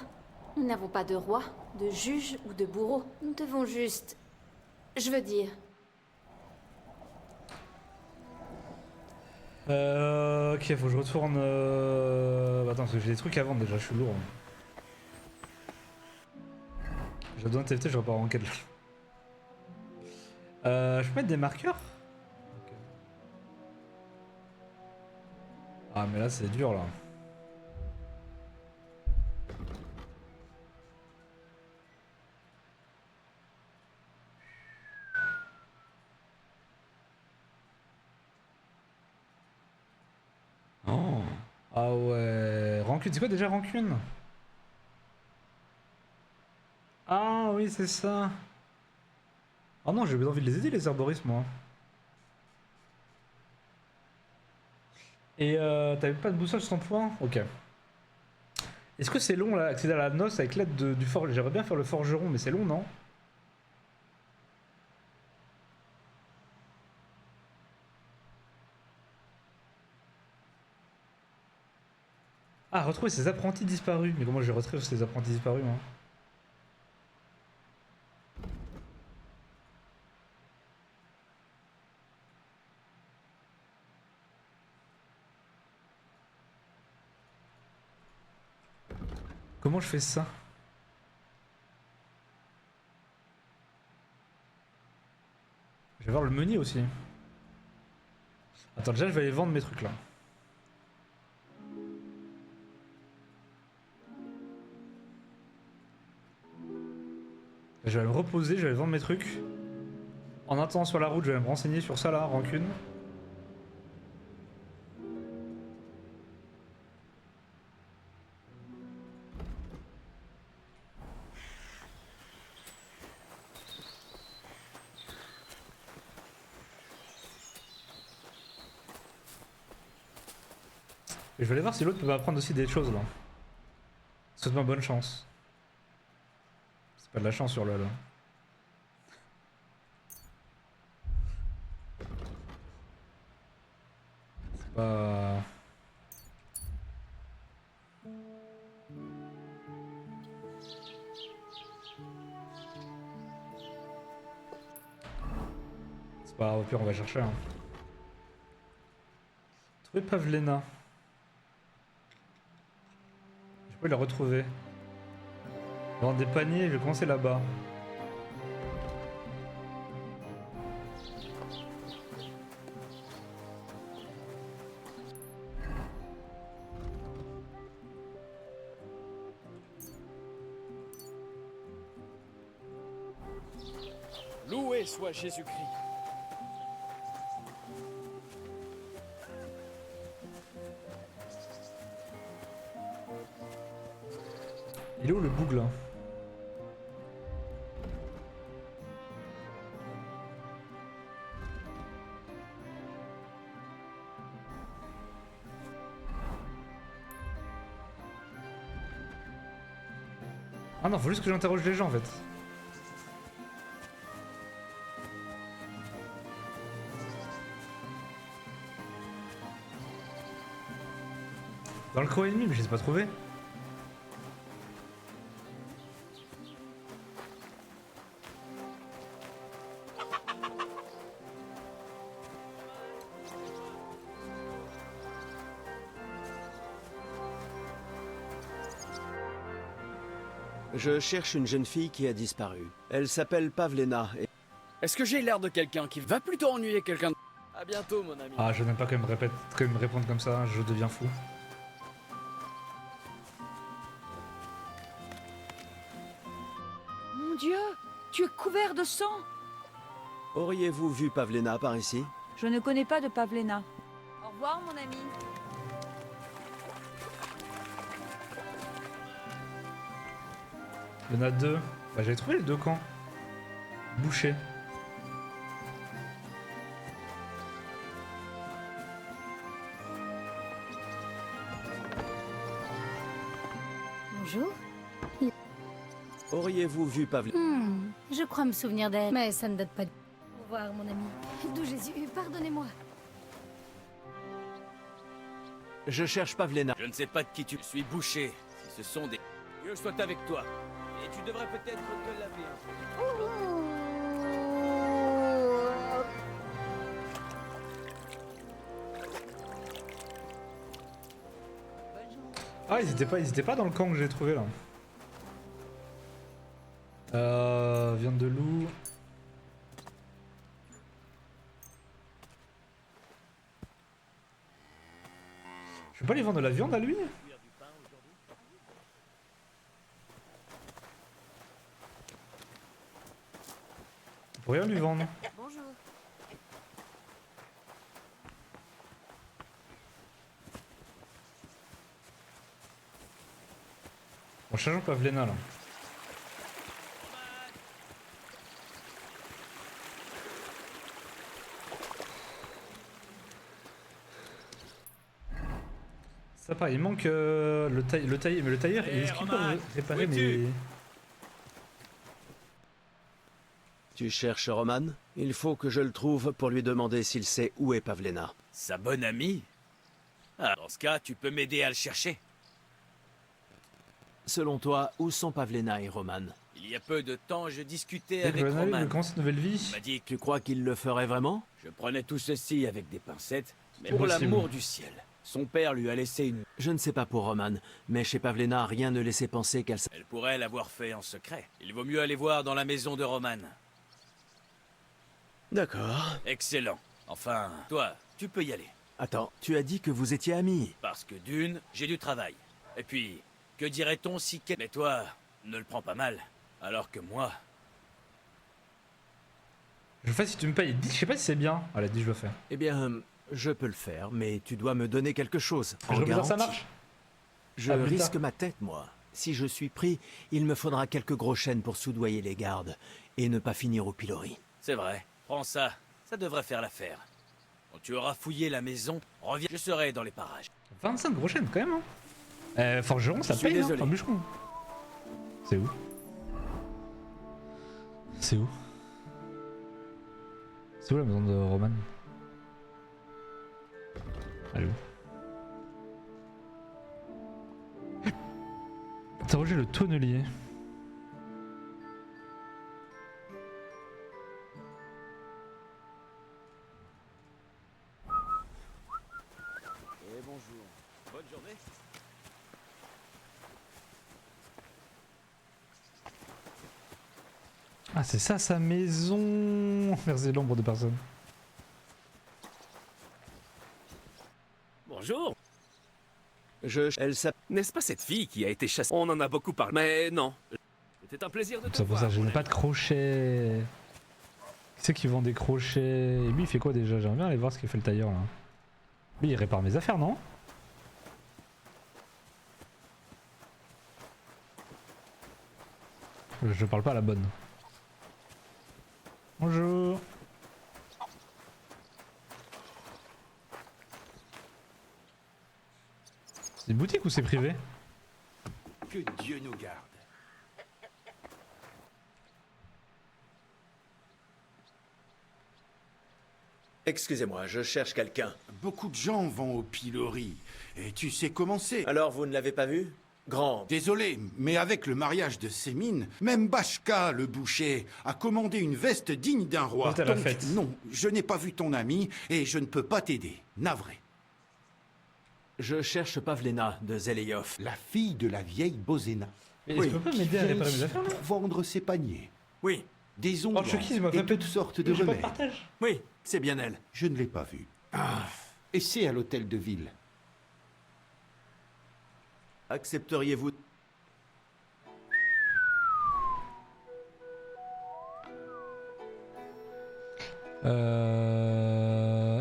Nous n'avons pas de roi, de juge ou de bourreau. Nous devons juste... Je veux dire... Ok, faut que je retourne... Attends, parce que j'ai des trucs à vendre déjà, je suis lourd. J'ai besoin de TFT, je repars en quête là. Je peux mettre des marqueurs? Ok. Ah mais là c'est dur là. Oh. Ah ouais. Rancune, c'est quoi déjà rancune? Ah oui, c'est ça. Oh non, j'ai envie de les aider les herboristes moi. Et t'avais pas de boussole sur ton point? Ok. Est-ce que c'est long là, accéder à la noce avec l'aide du forgeron? J'aimerais bien faire le forgeron, mais c'est long, non? Ah, retrouver ses apprentis disparus. Mais comment je vais retrouver ces apprentis disparus, moi? Comment je fais ça? Je vais voir le menu aussi. Attends, déjà je vais aller vendre mes trucs là. Je vais aller me reposer, je vais aller vendre mes trucs. En attendant sur la route, je vais me renseigner sur ça là, rancune. Et je vais aller voir si l'autre peut m'apprendre aussi des choses là. Souhaite-moi bonne chance. C'est pas de la chance sur LoL. C'est pas... C'est pas... Au pire on va chercher. Hein. Trouver Pavlena. Je peux la retrouver. Vendre des paniers, je vais commencer là-bas. Loué soit Jésus-Christ. Il est où le boug là? Ah non, faut juste que j'interroge les gens en fait. Dans le creux ennemi, mais je les ai pas trouvés. Je cherche une jeune fille qui a disparu. Elle s'appelle Pavlena et... Est-ce que j'ai l'air de quelqu'un qui va plutôt ennuyer quelqu'un de... À bientôt, mon ami. Ah, je n'aime pas quand même me répondre comme ça, je deviens fou. Mon Dieu, tu es couvert de sang. Auriez-vous vu Pavlena par ici? Je ne connais pas de Pavlena. Au revoir, mon ami. Il y en a deux. Bah, j'avais trouvé les deux camps. Bouchés. Bonjour. Auriez-vous vu Pavlena? Je crois me souvenir d'elle, mais ça ne date pas. Au revoir, mon ami. D'où Jésus, pardonnez-moi. Je cherche Pavlena. Je ne sais pas de qui tu suis bouché. Si ce sont des... Dieu soit avec toi. Et tu devrais peut-être te laver. Ah, ils étaient pas dans le camp que j'ai trouvé là. Viande de loup. Je peux pas lui vendre de la viande à lui? On peut rien lui vendre. Bonjour. Bon, changeons Pavlena là. Ça pareil, il manque le tailleur, mais le tailleur, est-ce qu'il peut réparer mes... Tu cherches Roman? Il faut que je le trouve pour lui demander s'il sait où est Pavlena. Sa bonne amie? Ah, dans ce cas, tu peux m'aider à le chercher. Selon toi, où sont Pavlena et Roman? Il y a peu de temps, je discutais Dès avec que Roman. je commence une nouvelle vie. Il m'a dit que Tu crois qu'il le ferait vraiment? je prenais tout ceci avec des pincettes, mais C'est pour possible. l'amour du ciel. Son père lui a laissé une... Je ne sais pas pour Roman, mais chez Pavlena, rien ne laissait penser qu'elle... Elle pourrait l'avoir fait en secret. Il vaut mieux aller voir dans la maison de Roman. D'accord. Excellent. Enfin, toi, tu peux y aller. Attends, tu as dit que vous étiez amis. Parce que d'une, j'ai du travail. Et puis, que dirait-on si... Mais toi, ne le prends pas mal. Alors que moi... Je le fais si tu me payes 10, je sais pas si c'est bien. Allez, 10 je le fais. Eh bien, je peux le faire, mais tu dois me donner quelque chose. Je veux dire ça marche. Je Ah, plus risque tard. ma tête, moi. Si je suis pris, il me faudra quelques gros chênes pour soudoyer les gardes et ne pas finir au pilori. C'est vrai. Prends ça. Ça devrait faire l'affaire. Quand tu auras fouillé la maison, reviens. Je serai dans les parages. 25 gros chaînes quand même hein. Forgeron ça Je suis paye hein, désolé. enfin, bûcheron. C'est où? C'est où? C'est où la maison de Roman? Allô? Interroger le tonnelier. Et bonjour. Bonne journée. Ah c'est ça sa maison. Merci l'ombre de personne. Bonjour. Elle s'appelle... N'est-ce pas cette fille qui a été chassée? On en a beaucoup parlé, mais non. C'était un plaisir de te C'est pour ça voir. que je n'ai pas de crochet. Qui c'est qui vend des crochets? Et lui il fait quoi déjà? J'aimerais bien aller voir ce qu'il fait le tailleur là. Lui il répare mes affaires non? Je parle pas à la bonne. Bonjour. C'est une boutique ou c'est privé? Que Dieu nous garde. Excusez-moi, je cherche quelqu'un. Beaucoup de gens vont au pilori. Et tu sais comment c'est. Alors vous ne l'avez pas vu? Grand. Désolé, mais avec le mariage de Sémine, même Bashka, le boucher, a commandé une veste digne d'un roi. T'as la Donc, fête. non, je n'ai pas vu ton ami et je ne peux pas t'aider. Navré. Je cherche Pavlena de Zeleyov. La fille de la vieille Bozena. Mais tu peux pas m'aider à réparer mes affaires là? Vendre ses paniers. Oui. Des Oh, onguents Chucky, il m'a et fait toutes sortes de j'ai pas de remèdes. partage. Oui, c'est bien elle. Je ne l'ai pas vue. Et c'est à l'hôtel de ville. Accepteriez-vous?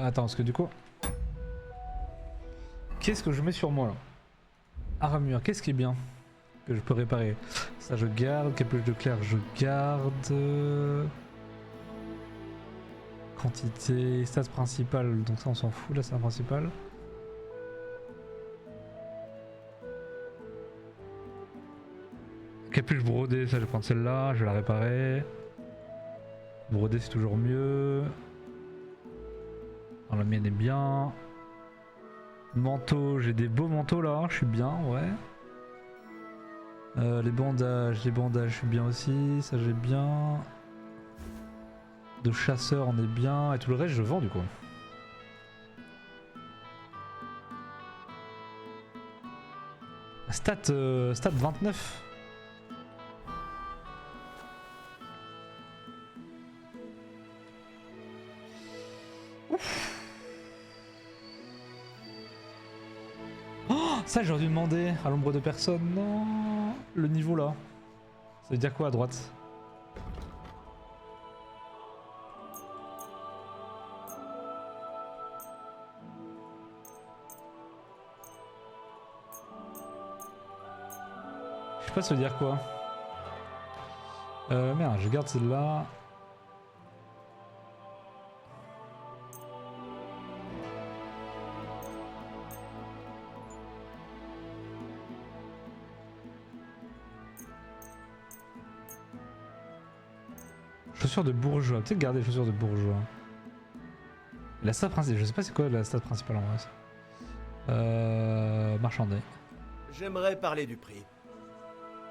Attends, parce que du coup... Qu'est-ce que je mets sur moi là? Armure, qu'est-ce qui est bien? Que je peux réparer? Ça je garde, capuche de clair je garde... Quantité, stats principales, donc ça on s'en fout, là c'est la principale. Capuche brodée, ça je vais prendre celle-là, je vais la réparer. Brodée c'est toujours mieux. Non, la mienne est bien. Manteau, j'ai des beaux manteaux là, je suis bien, ouais. Les bandages, je suis bien aussi, ça j'ai bien. De chasseur on est bien, et tout le reste je vends du coup. Stat 29. Ouf. Oh, ça j'aurais dû demander à l'ombre de personne. Non, le niveau là. Ça veut dire quoi à droite? Je sais pas ça veut dire quoi. Merde, je garde celle-là. Chaussures de bourgeois, peut-être garder les chaussures de bourgeois. La stat principale, je sais pas c'est quoi la stat principale en vrai. Marchander. J'aimerais parler du prix.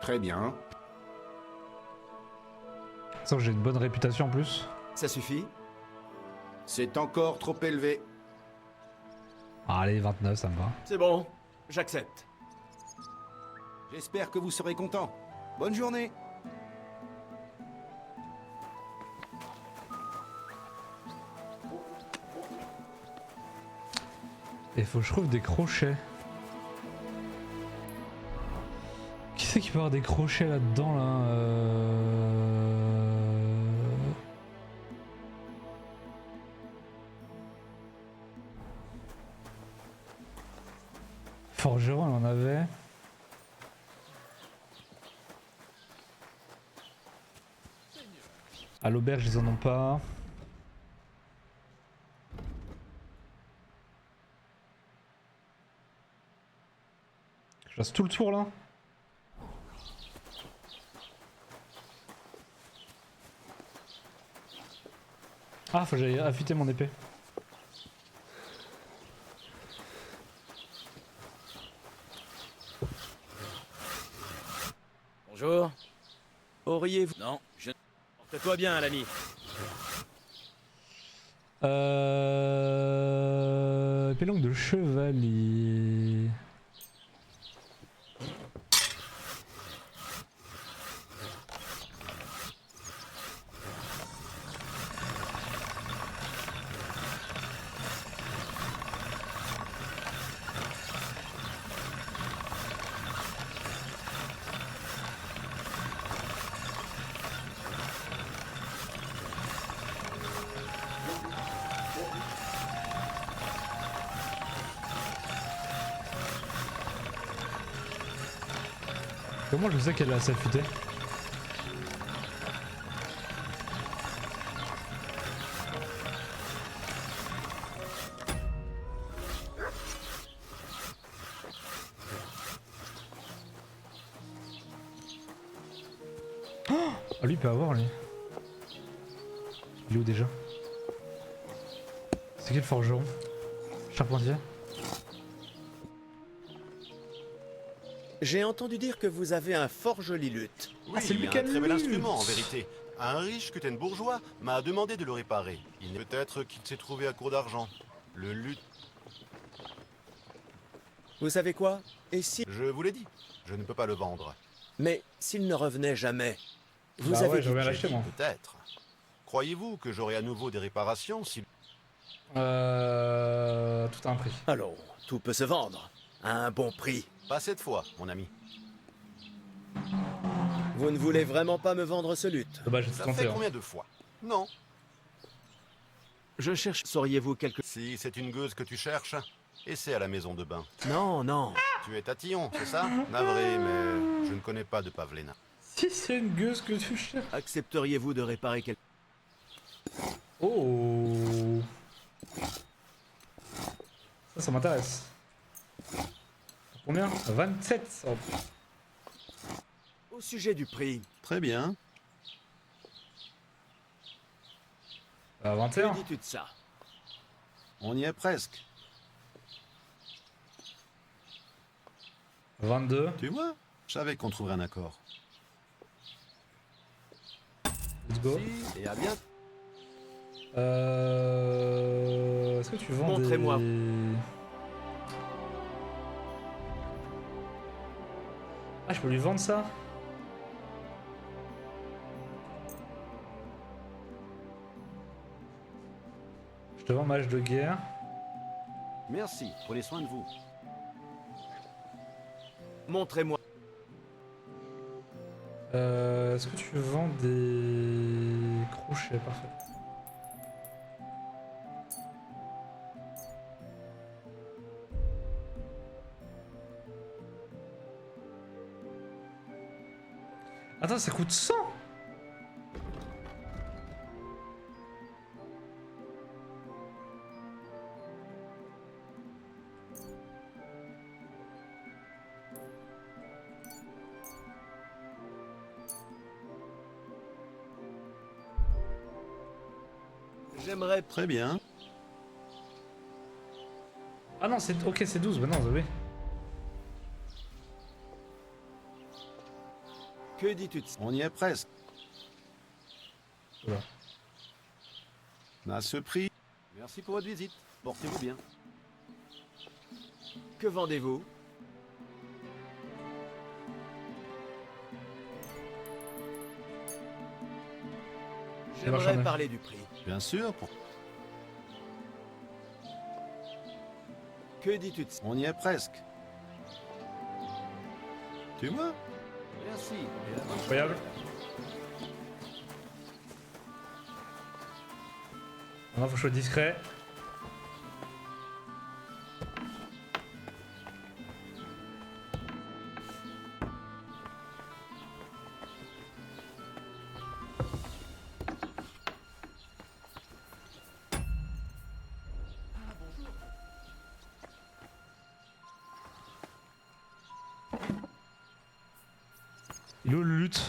Très bien. Sauf que j'ai une bonne réputation en plus. Ça suffit? C'est encore trop élevé. Allez, 29, ça me va. C'est bon, j'accepte. J'espère que vous serez content. Bonne journée. Il faut que je trouve des crochets. Qui c'est qui peut avoir des crochets là-dedans là, Forgeron, on en avait. À l'auberge, ils en ont pas. Je passe tout le tour là. Ah, faut que j'aille affûter mon épée. Bonjour. Auriez-vous... Non, je... Porte-toi bien, l'ami. Épée longue de chevalier. Comment je sais qu'elle a assez affûtée? Oh ah, lui il peut avoir lui. Il est où déjà? C'est quel forgeron? Charpentier? J'ai entendu dire que vous avez un fort joli luth. Oui, c'est lui un qui a très le bel luth. instrument en vérité. Un riche Kuten bourgeois m'a demandé de le réparer. Peut-être qu'il s'est trouvé à court d'argent. Le luth... Vous savez quoi? Et si... Je vous l'ai dit, je ne peux pas le vendre. Mais s'il ne revenait jamais, vous Bah avez ouais, dit... je vais l'acheter moi. Peut-être. Croyez-vous que j'aurai à nouveau des réparations si... Tout a un prix. Allons, tout peut se vendre. À un bon prix. Pas cette fois, mon ami. Vous ne voulez vraiment pas me vendre ce luth? Bah, je te Ça compter. fait combien de fois? Non. Je cherche... Sauriez-vous quelque... Si c'est une gueuse que tu cherches, essaie à la maison de bain. Non, non. Tu es tatillon, c'est ça? Navré, mais je ne connais pas de Pavlena. Si c'est une gueuse que tu cherches. Accepteriez-vous de réparer quelque... Oh. Ça m'intéresse. Combien? 27. Oh. Au sujet du prix... Très bien. 21. Que dis-tu de ça? On y est presque. 22. Tu vois? Je savais qu'on trouverait un accord. Let's go. Si, et à bientôt. Est-ce que tu vends Montrez-moi. Ah, je peux lui vendre ça? Je te vends mage de guerre. Merci, prenez soin de vous. Montrez-moi. Est-ce que tu vends des crochets? Parfait. Attends, ça coûte 100? J'aimerais... Très bien. Ah non, c'est... Ok, c'est 12, bah non, oui. Que dis-tu de ça? On y est presque. Voilà. À ce prix. Merci pour votre visite. Portez-vous bien. Que vendez-vous? J'aimerais parler du prix. Bien sûr. Que dis-tu de ça? On y est presque. Tu vois? Merci. Incroyable. Maintenant, faut que je sois discret. Il est où le lutte?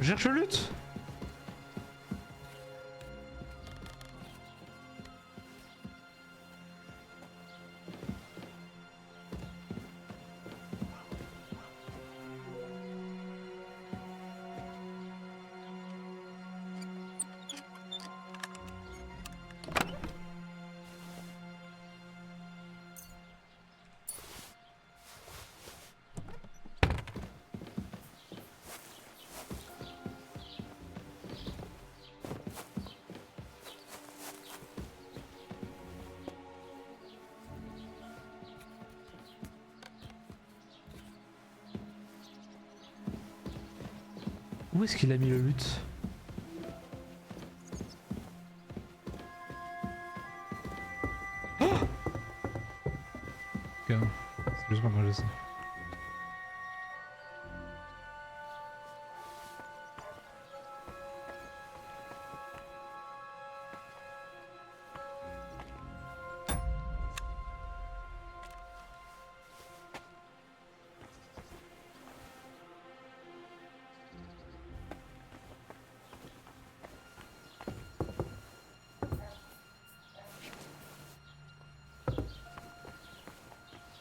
Je cherche le lutte. Où est-ce qu'il a mis le luth? Oh, ok, c'est juste moi quand je sais.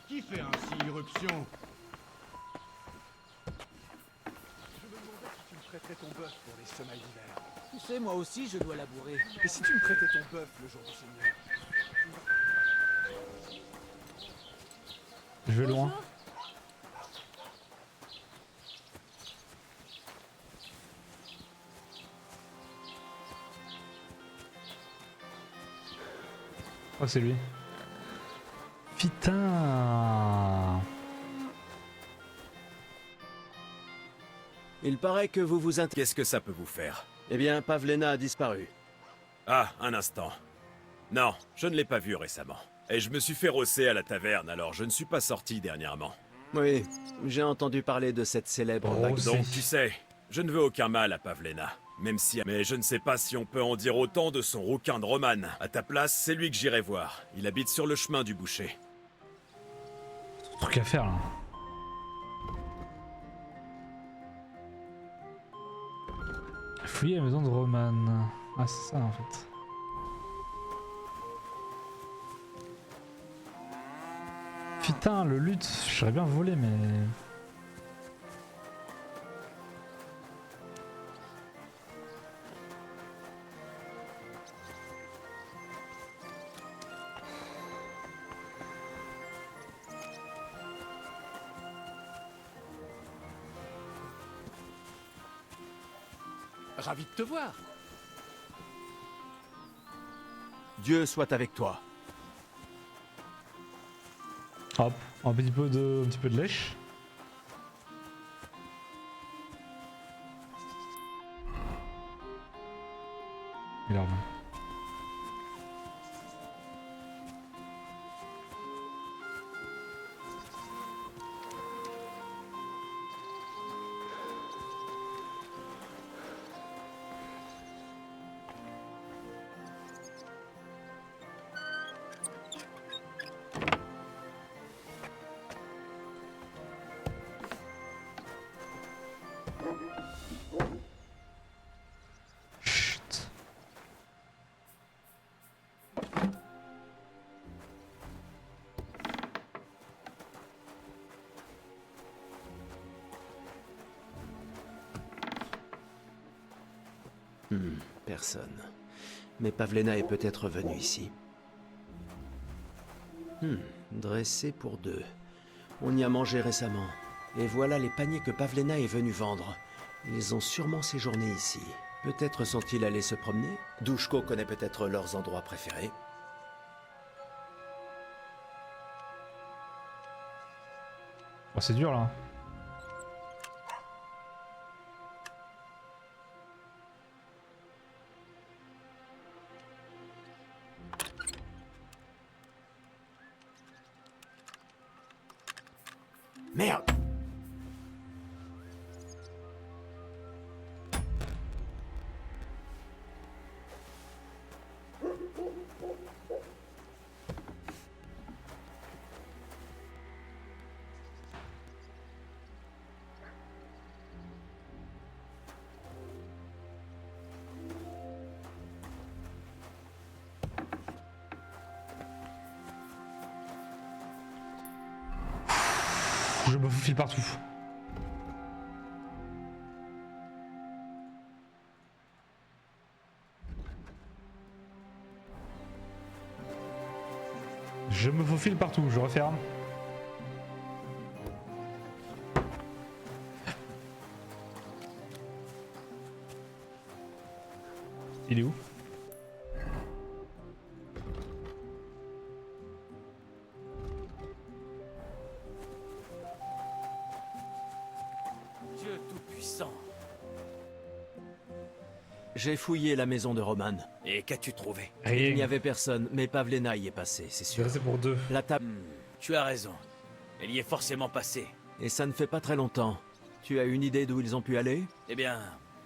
Qui fait ainsi irruption? Je me demandais si tu me prêterais ton bœuf pour les semailles d'hiver. Tu sais, moi aussi, je dois labourer. Et si tu me prêtais ton bœuf le jour du Seigneur? Je vais loin. Oh, c'est lui. Putain. Il paraît que vous vous intéressez. Qu'est-ce que ça peut vous faire? Eh bien, Pavlena a disparu. Ah, un instant. Non, je ne l'ai pas vue récemment. Et je me suis fait rosser à la taverne, alors je ne suis pas sorti dernièrement. Oui, j'ai entendu parler de cette célèbre bague. Donc tu sais, je ne veux aucun mal à Pavlena. Même si... Mais je ne sais pas si on peut en dire autant de son rouquin de Roman. À ta place, c'est lui que j'irai voir. Il habite sur le chemin du boucher. Truc à faire là. Fouiller la maison de Roman. Ah, c'est ça en fait. Putain, le luth, j'aurais bien volé mais... Ravi de te voir. Dieu soit avec toi. Hop, un petit peu de lèche. Il est revenu. Personne. Mais Pavlena est peut-être venue ici. Dressé pour deux. On y a mangé récemment. Et voilà les paniers que Pavlena est venue vendre. Ils ont sûrement séjourné ici. Peut-être sont-ils allés se promener? Douchko connaît peut-être leurs endroits préférés. Oh, c'est dur là. Merde! Je me faufile partout. Je me faufile partout, je referme. Il est où? Dieu Tout-Puissant. J'ai fouillé la maison de Roman. Et qu'as-tu trouvé? Il n'y avait personne, mais Pavlena y est passée, c'est sûr. C'est pour 2. La table... Tu as raison. Elle y est forcément passée. Et ça ne fait pas très longtemps. Tu as une idée d'où ils ont pu aller? Eh bien,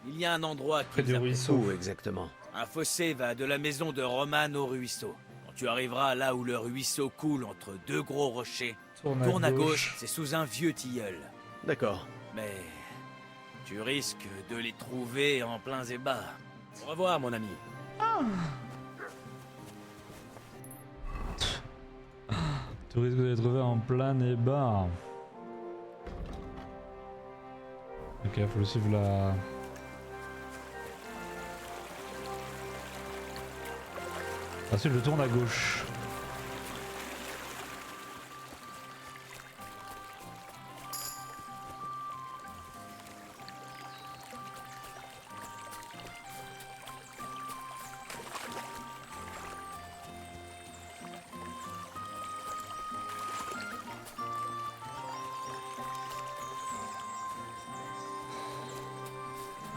il y a un endroit qui... Près du ruisseau. Où exactement? Un fossé va de la maison de Roman au ruisseau. Quand tu arriveras là où le ruisseau coule entre deux gros rochers, tourne à gauche, c'est sous un vieux tilleul. D'accord. Mais tu risques de les trouver en pleins ébats. Au revoir, mon ami. Tu risques de les trouver en plein ébat. Ok, faut le suivre là. Ensuite, je tourne à gauche.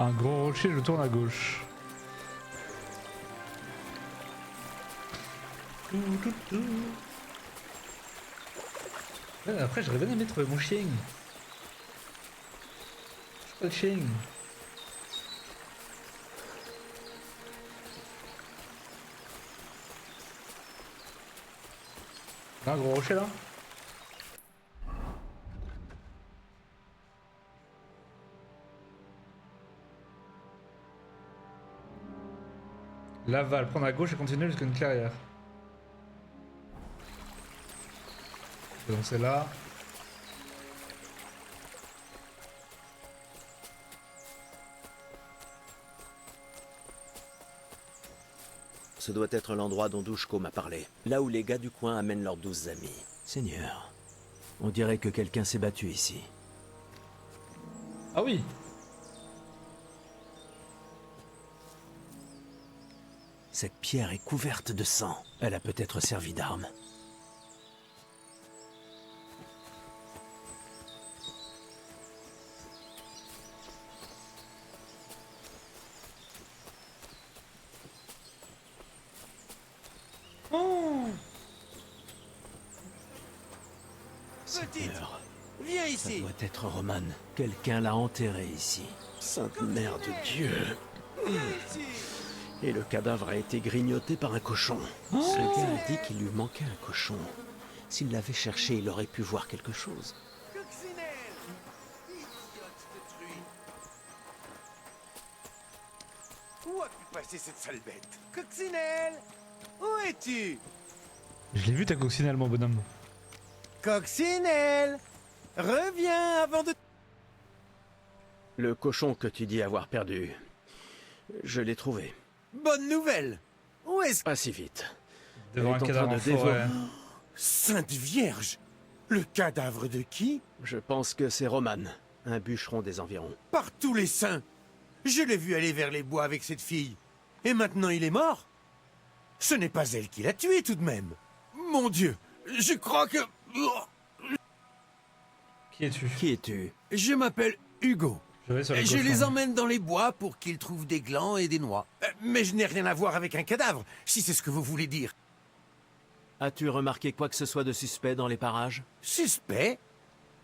Un gros rocher, je tourne à gauche. Ouais, après, j'aurais bien aimé trouver mon chien. C'est pas le chien. Un gros rocher là. Là, va le prendre à gauche et continuer jusqu'à une clairière. Donc c'est là. Ce doit être l'endroit dont Douchko m'a parlé. Là où les gars du coin amènent leurs 12 amis. Seigneur, on dirait que quelqu'un s'est battu ici. Ah oui. Cette pierre est couverte de sang. Elle a peut-être servi d'arme. Seigneur, viens ça ici. doit être Roman. Quelqu'un l'a enterré ici. Sainte Mère de Dieu. Et le cadavre a été grignoté par un cochon. Ce gars a dit qu'il lui manquait un cochon. S'il l'avait cherché, il aurait pu voir quelque chose. Où a pu passer cette sale bête? Coccinelle, où es-tu? Je l'ai vu ta coccinelle, mon bonhomme. Coccinelle, reviens avant de... Le cochon que tu dis avoir perdu, je l'ai trouvé. Bonne nouvelle. Où est-ce... Pas si vite. Devant un Elle est en cadavre train en de dévorer. forêt. Sainte Vierge! Le cadavre de qui? Je pense que c'est Roman, un bûcheron des environs. Par tous les saints! Je l'ai vu aller vers les bois avec cette fille. Et maintenant il est mort? Ce n'est pas elle qui l'a tué tout de même. Mon Dieu, je crois que... Qui es-tu? Qui es-tu? Je m'appelle Hugo. Je les emmène dans les bois pour qu'ils trouvent des glands et des noix. Mais je n'ai rien à voir avec un cadavre, si c'est ce que vous voulez dire. As-tu remarqué quoi que ce soit de suspect dans les parages? Suspect?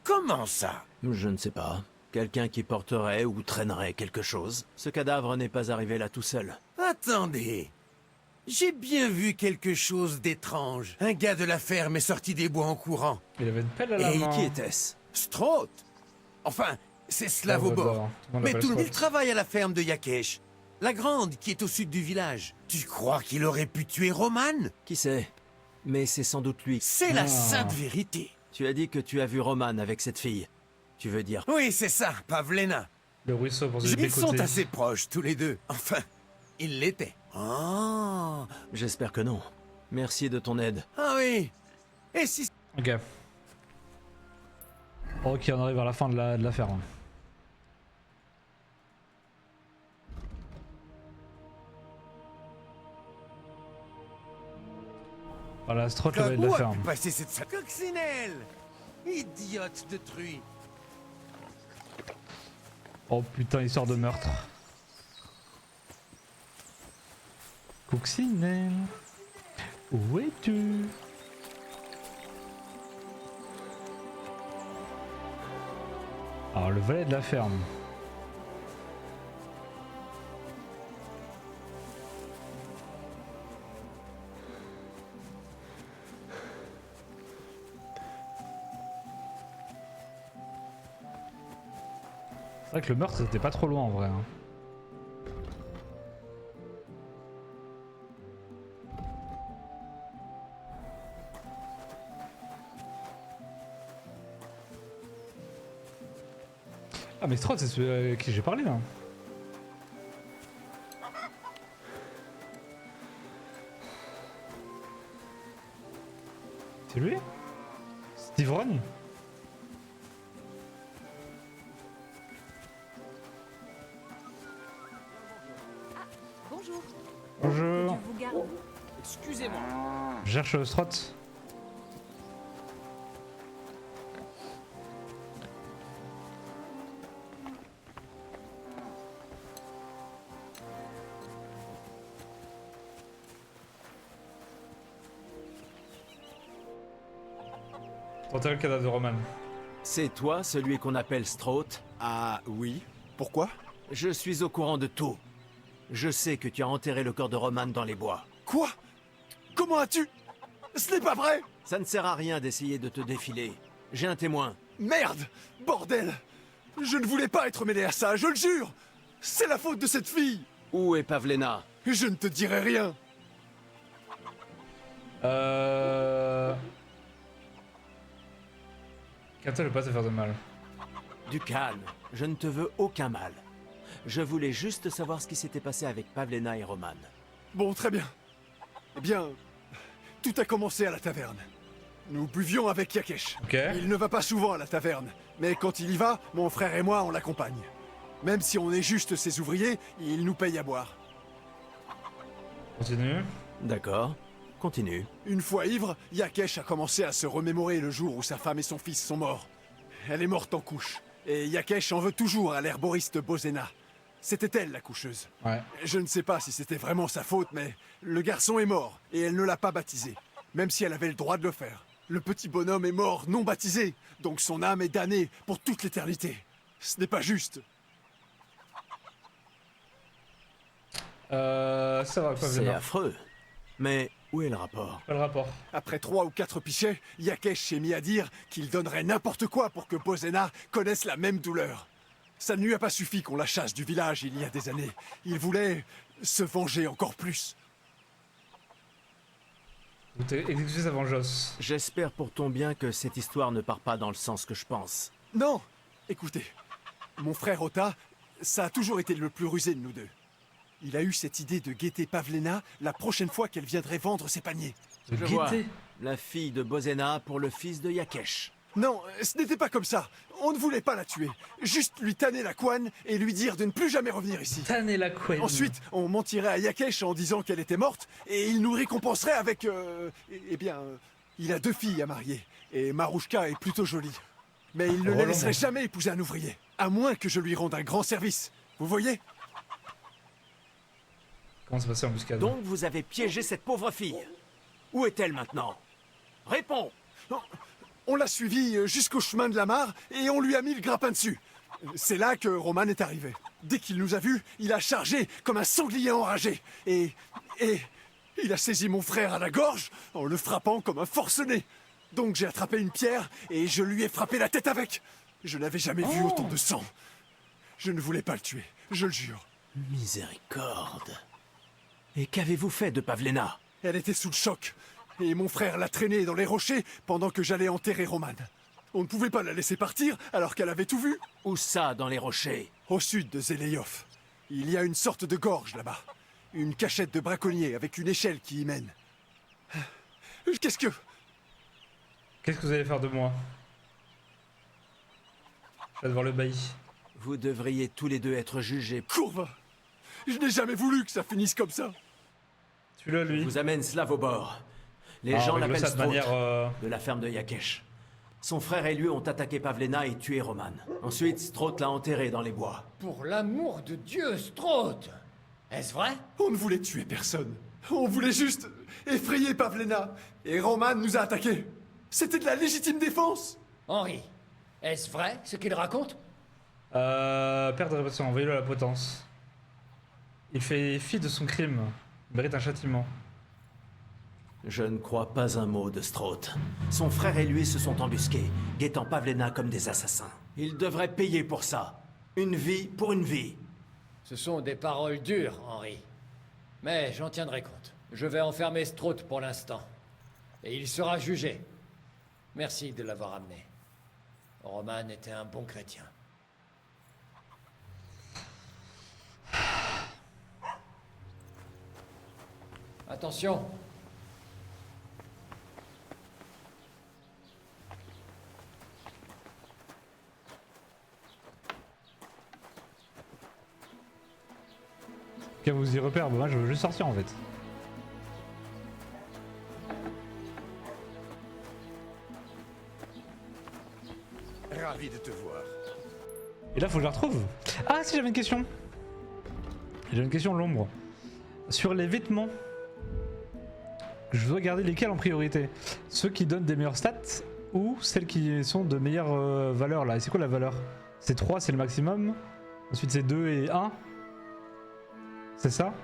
Comment ça? Je ne sais pas. Quelqu'un qui porterait ou traînerait quelque chose. Ce cadavre n'est pas arrivé là tout seul. Attendez. J'ai bien vu quelque chose d'étrange. Un gars de la ferme est sorti des bois en courant. Il avait une pelle à la main. Et qui était-ce? Straught. Enfin, c'est Slavobor. Mais tout le monde travaille à la ferme de Yakesh. La grande, qui est au sud du village. Tu crois qu'il aurait pu tuer Roman? Qui sait? Mais c'est sans doute lui. C'est la sainte vérité. Tu as dit que tu as vu Roman avec cette fille. Tu veux dire? Oui, c'est ça, Pavlena. Le ruisseau pour se Ils décoter. sont assez proches, tous les deux. Enfin, ils l'étaient. Ah, j'espère que non. Merci de ton aide. Ah oui. Et si... Ok. Ok, on arrive à la fin de la ferme. Voilà, Straught, le valet de la Où a ferme. pu passer cette sale coccinelle? Idiote de truie. Oh putain, histoire de meurtre. Coccinelle, où es-tu? Alors le valet de la ferme. C'est vrai que le meurtre c'était pas trop loin en vrai. Hein. Ah mais Strahd c'est celui à qui j'ai parlé là. C'est lui? Steve Ron? Bonjour. Bonjour. Vous garde. Excusez-moi. Je cherche Strahd. T'entends le cadavre de Roman. C'est toi, celui qu'on appelle Strahd? Ah oui. Pourquoi? Je suis au courant de tout. Je sais que tu as enterré le corps de Roman dans les bois. Quoi? Comment as-tu? Ce n'est pas vrai! Ça ne sert à rien d'essayer de te défiler. J'ai un témoin. Merde! Bordel! Je ne voulais pas être mêlé à ça, je le jure! C'est la faute de cette fille! Où est Pavlena? Je ne te dirai rien! Kata ne veut pas te faire de mal. Du calme, je ne te veux aucun mal. Je voulais juste savoir ce qui s'était passé avec Pavlena et Roman. Bon, très bien. Eh bien, tout a commencé à la taverne. Nous buvions avec Yakesh. Il ne va pas souvent à la taverne, mais quand il y va, mon frère et moi, on l'accompagne. Même si on est juste ses ouvriers, il nous paye à boire. Continue. D'accord, continue. Une fois ivre, Yakesh a commencé à se remémorer le jour où sa femme et son fils sont morts. Elle est morte en couche, et Yakesh en veut toujours à l'herboriste Bozena. C'était elle la coucheuse. Ouais. Je ne sais pas si c'était vraiment sa faute, mais le garçon est mort, et elle ne l'a pas baptisé, même si elle avait le droit de le faire. Le petit bonhomme est mort non baptisé, donc son âme est damnée pour toute l'éternité. Ce n'est pas juste. Ça va, pas C'est affreux. Mais où est le rapport? Pas le rapport. Après 3 ou 4 pichets, Yakesh s'est mis à dire qu'il donnerait n'importe quoi pour que Bozena connaisse la même douleur. Ça ne lui a pas suffi qu'on la chasse du village il y a des années. Il voulait se venger encore plus. Vous t'avez exécuté sa vengeance. J'espère pour ton bien que cette histoire ne part pas dans le sens que je pense. Non! Écoutez, mon frère Ota, ça a toujours été le plus rusé de nous deux. Il a eu cette idée de guetter Pavlena la prochaine fois qu'elle viendrait vendre ses paniers. Je vois. La fille de Bozena pour le fils de Yakesh. Non, ce n'était pas comme ça. On ne voulait pas la tuer. Juste lui tanner la couenne et lui dire de ne plus jamais revenir ici. Tanner la couenne. Ensuite, on mentirait à Yakesh en disant qu'elle était morte et il nous récompenserait avec... eh bien, il a 2 filles à marier et Marouchka est plutôt jolie. Mais il ne les laisserait jamais épouser un ouvrier, à moins que je lui rende un grand service. Vous voyez? Comment ça passait en buscade? Donc vous avez piégé cette pauvre fille. Où est-elle maintenant? Réponds! On l'a suivie jusqu'au chemin de la mare et on lui a mis le grappin dessus. C'est là que Roman est arrivé. Dès qu'il nous a vus, il a chargé comme un sanglier enragé. Et il a saisi mon frère à la gorge en le frappant comme un forcené. Donc j'ai attrapé une pierre et je lui ai frappé la tête avec. Je n'avais jamais vu autant de sang. Je ne voulais pas le tuer, je le jure. Miséricorde. Et qu'avez-vous fait de Pavlena? Elle était sous le choc. Et mon frère l'a traînée dans les rochers pendant que j'allais enterrer Roman. On ne pouvait pas la laisser partir alors qu'elle avait tout vu. Où ça, dans les rochers? Au sud de Zeleiov. Il y a une sorte de gorge là-bas. Une cachette de braconnier avec une échelle qui y mène. Qu'est-ce que vous allez faire de moi? Je vais devoir le bailli. Vous devriez tous les deux être jugés. Courbe! Je n'ai jamais voulu que ça finisse comme ça. Tu-le, lui. Je vous amène Slav au bord. Les gens l'appellent de Strahd, manière... de la ferme de Yakesh. Son frère et lui ont attaqué Pavlena et tué Roman. Ensuite, Strahd l'a enterré dans les bois. Pour l'amour de Dieu, Strahd! Est-ce vrai? On ne voulait tuer personne. On voulait juste effrayer Pavlena, et Roman nous a attaqués. C'était de la légitime défense. Henri, est-ce vrai ce qu'il raconte? Perte de réputation, envoyez-le à la potence. Il fait fi de son crime. Il mérite un châtiment. Je ne crois pas un mot de Straught. Son frère et lui se sont embusqués, guettant Pavlena comme des assassins. Il devrait payer pour ça. Une vie pour une vie. Ce sont des paroles dures, Henri. Mais j'en tiendrai compte. Je vais enfermer Straught pour l'instant. Et il sera jugé. Merci de l'avoir amené. Roman était un bon chrétien. Attention. Qu'à vous y repère, bah moi je veux juste sortir en fait. Ravi de te voir. Et là faut que je la retrouve. Ah si, j'avais une question. J'avais une question l'ombre. Sur les vêtements, je dois garder lesquels en priorité? Ceux qui donnent des meilleures stats ou celles qui sont de meilleures valeurs là? Et c'est quoi la valeur? C'est 3, c'est le maximum. Ensuite c'est 2 et 1. C'est ça?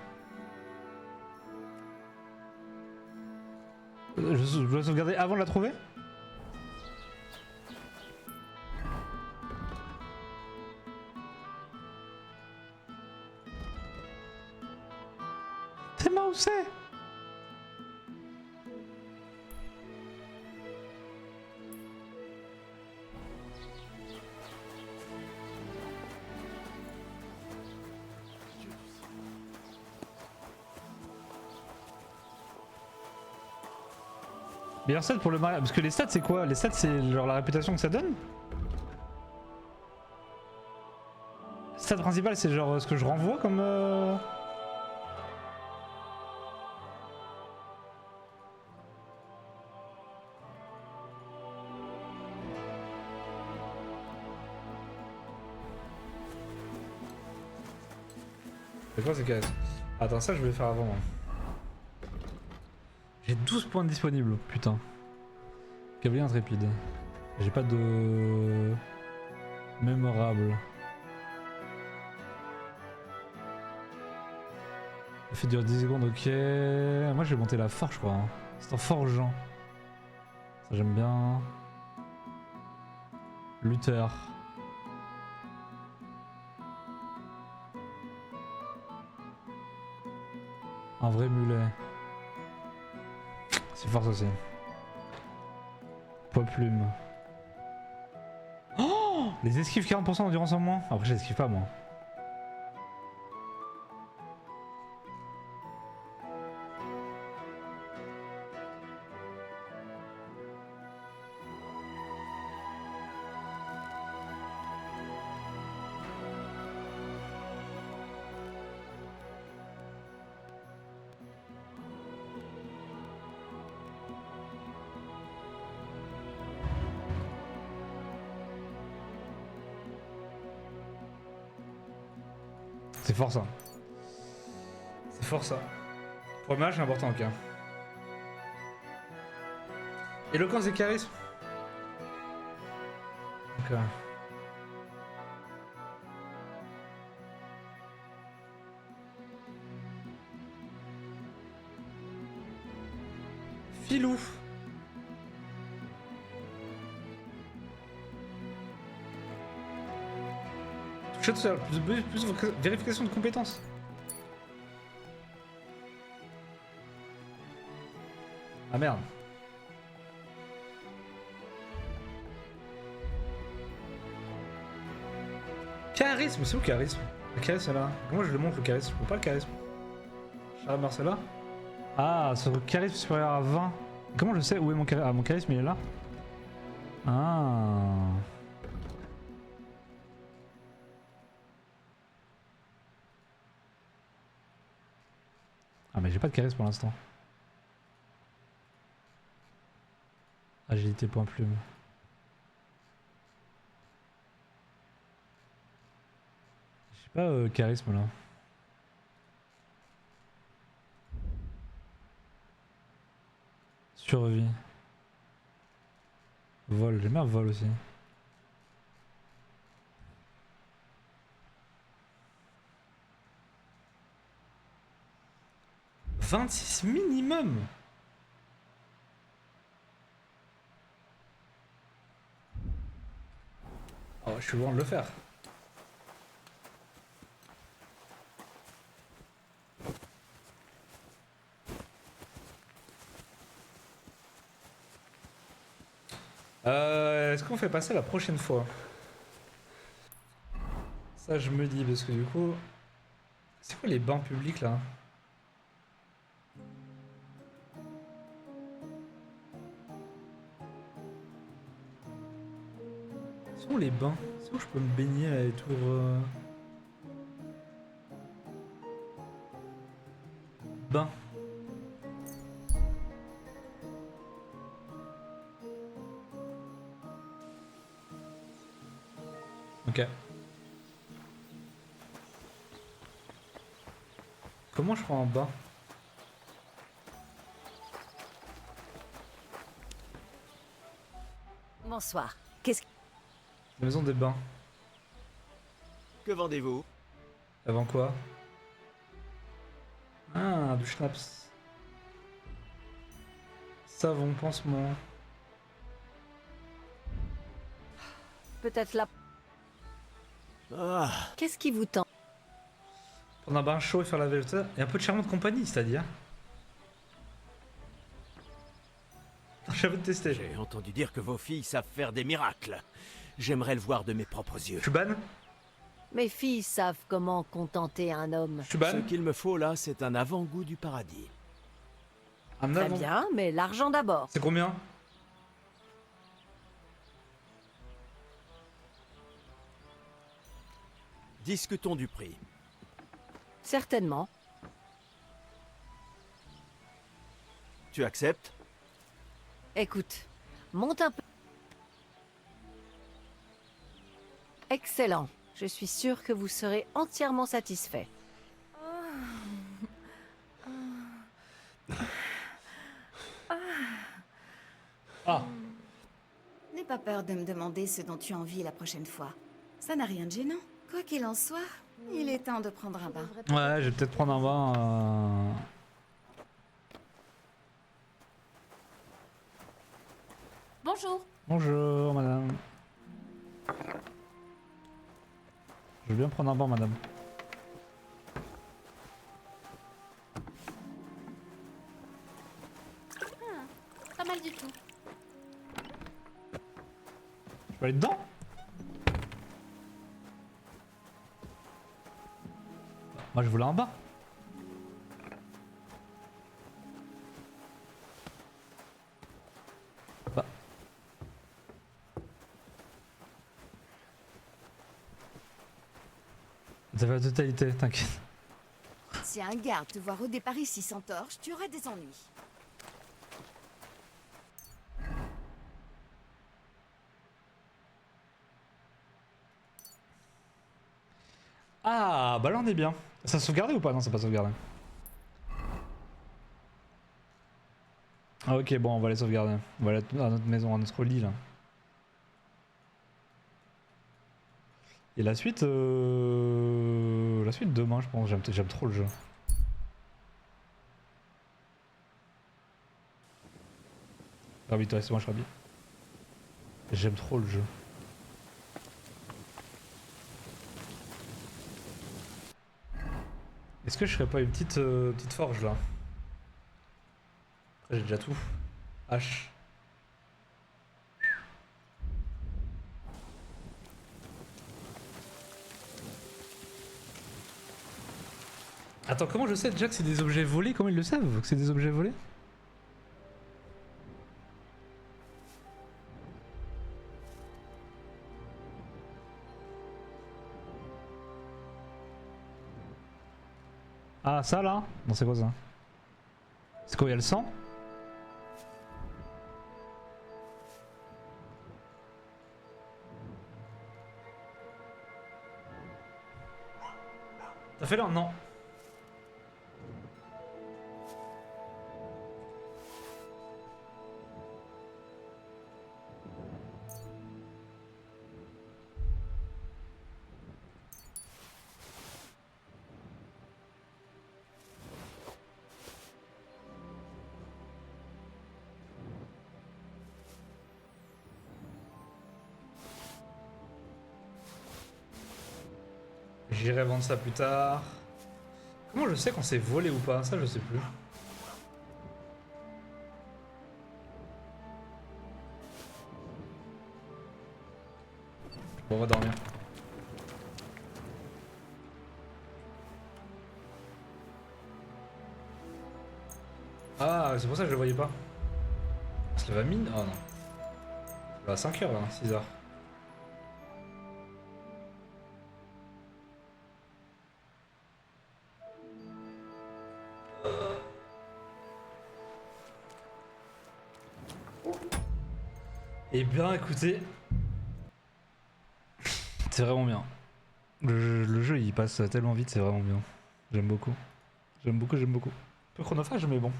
Je dois sauvegarder avant de la trouver? C'est moi où c'est? Meilleur stat pour le mariage. Parce que les stats c'est quoi? Les stats c'est genre la réputation que ça donne? Stat principal c'est genre ce que je renvoie comme C'est quoi ces cases? Attends, ça je voulais faire avant moi. J'ai 12 points disponibles, putain. Cavalier intrépide. J'ai pas de... mémorable. Fait durer 10 secondes, ok. Moi je vais monter la forge, je crois. Hein. C'est en forgeant. Ça j'aime bien. Lutteur. Un vrai mulet. C'est force aussi. Poids plume. Oh, les esquives 40% d'endurance en moins. Après je l'esquive pas moi. C'est fort ça. C'est fort ça. Pour le match, c'est important, ok. Éloquence et charisme. Ok. Filou. Toucher tout seul, plus vérification de compétences. Ah merde. Charisme, c'est où le charisme? Le charisme est là. Comment je le montre le charisme? Je vois pas le charisme. Charles Marcella. Ah, ce charisme supérieur à 20. Comment je sais où est mon charisme? Ah, mon charisme il est là. Ah. Ah mais j'ai pas de charisme pour l'instant. Agilité point plume. J'ai pas charisme là. Survie. Vol, j'aime bien vol aussi. « 26 minimum !» Oh, je suis loin de le faire. Est-ce qu'on fait passer la prochaine fois? Ça je me dis parce que du coup... C'est quoi les bains publics là? Où sont les bains? C'est où je peux me baigner à les tours... Bains. Ok. Comment je prends en bas? Bonsoir. Qu'est-ce que... La maison des bains. Que vendez-vous? Avant quoi? Ah, du schnapps. Savon, pansement. Peut-être là. Ah. Qu'est-ce qui vous tente? Prendre un bain chaud et faire la végétation. Et un peu de charmante compagnie, c'est-à-dire. J'avais testé. J'ai entendu dire que vos filles savent faire des miracles. J'aimerais le voir de mes propres yeux. Je suis ban? Mes filles savent comment contenter un homme. Je suis ban? Ce qu'il me faut là, c'est un avant-goût du paradis. Un Très avant... bien, mais l'argent d'abord. C'est combien? Discutons du prix. Certainement. Tu acceptes? Écoute, monte un peu. Excellent. Je suis sûre que vous serez entièrement satisfait. Ah. N'aie pas peur de me demander ce dont tu as envie la prochaine fois. Ça n'a rien de gênant. Quoi qu'il en soit, il est temps de prendre un bain. Ouais, je vais peut-être prendre un bain. Bonjour. Bonjour, madame. Je veux bien prendre un bain, madame. Pas mal du tout. Je peux aller dedans? Moi, je voulais un bain. Bah. Vous avez la totalité, t'inquiète. Si un garde te voit redépart ici sans torche, tu aurais des ennuis. Ah, bah là on est bien. Ça sauvegardé ou pas? Non, c'est pas sauvegardé. Ah ok, bon, on va les sauvegarder. On va aller à notre maison, à notre lit là. Et la suite demain, je pense. J'aime trop le jeu. Ah oui, toi, c'est moi, je serai bien. J'aime trop le jeu. Est-ce que je ferais pas une petite forge là? Après j'ai déjà tout. H. Attends, comment je sais déjà que c'est des objets volés? Comment ils le savent que c'est des objets volés? Ah, ça là? Non, c'est quoi ça? C'est quoi, il y a le sang? T'as fait là? Non. J'irai vendre ça plus tard. Comment je sais qu'on s'est volé ou pas? Ça je sais plus. Bon, on va dormir. Ah, c'est pour ça que je le voyais pas. On se lève à mine? Oh non. Il va à 5h là, 6h. Eh bien écoutez, c'est vraiment bien. Le jeu il passe tellement vite, c'est vraiment bien. J'aime beaucoup. J'aime beaucoup, j'aime beaucoup. Un peu chronophage mais bon.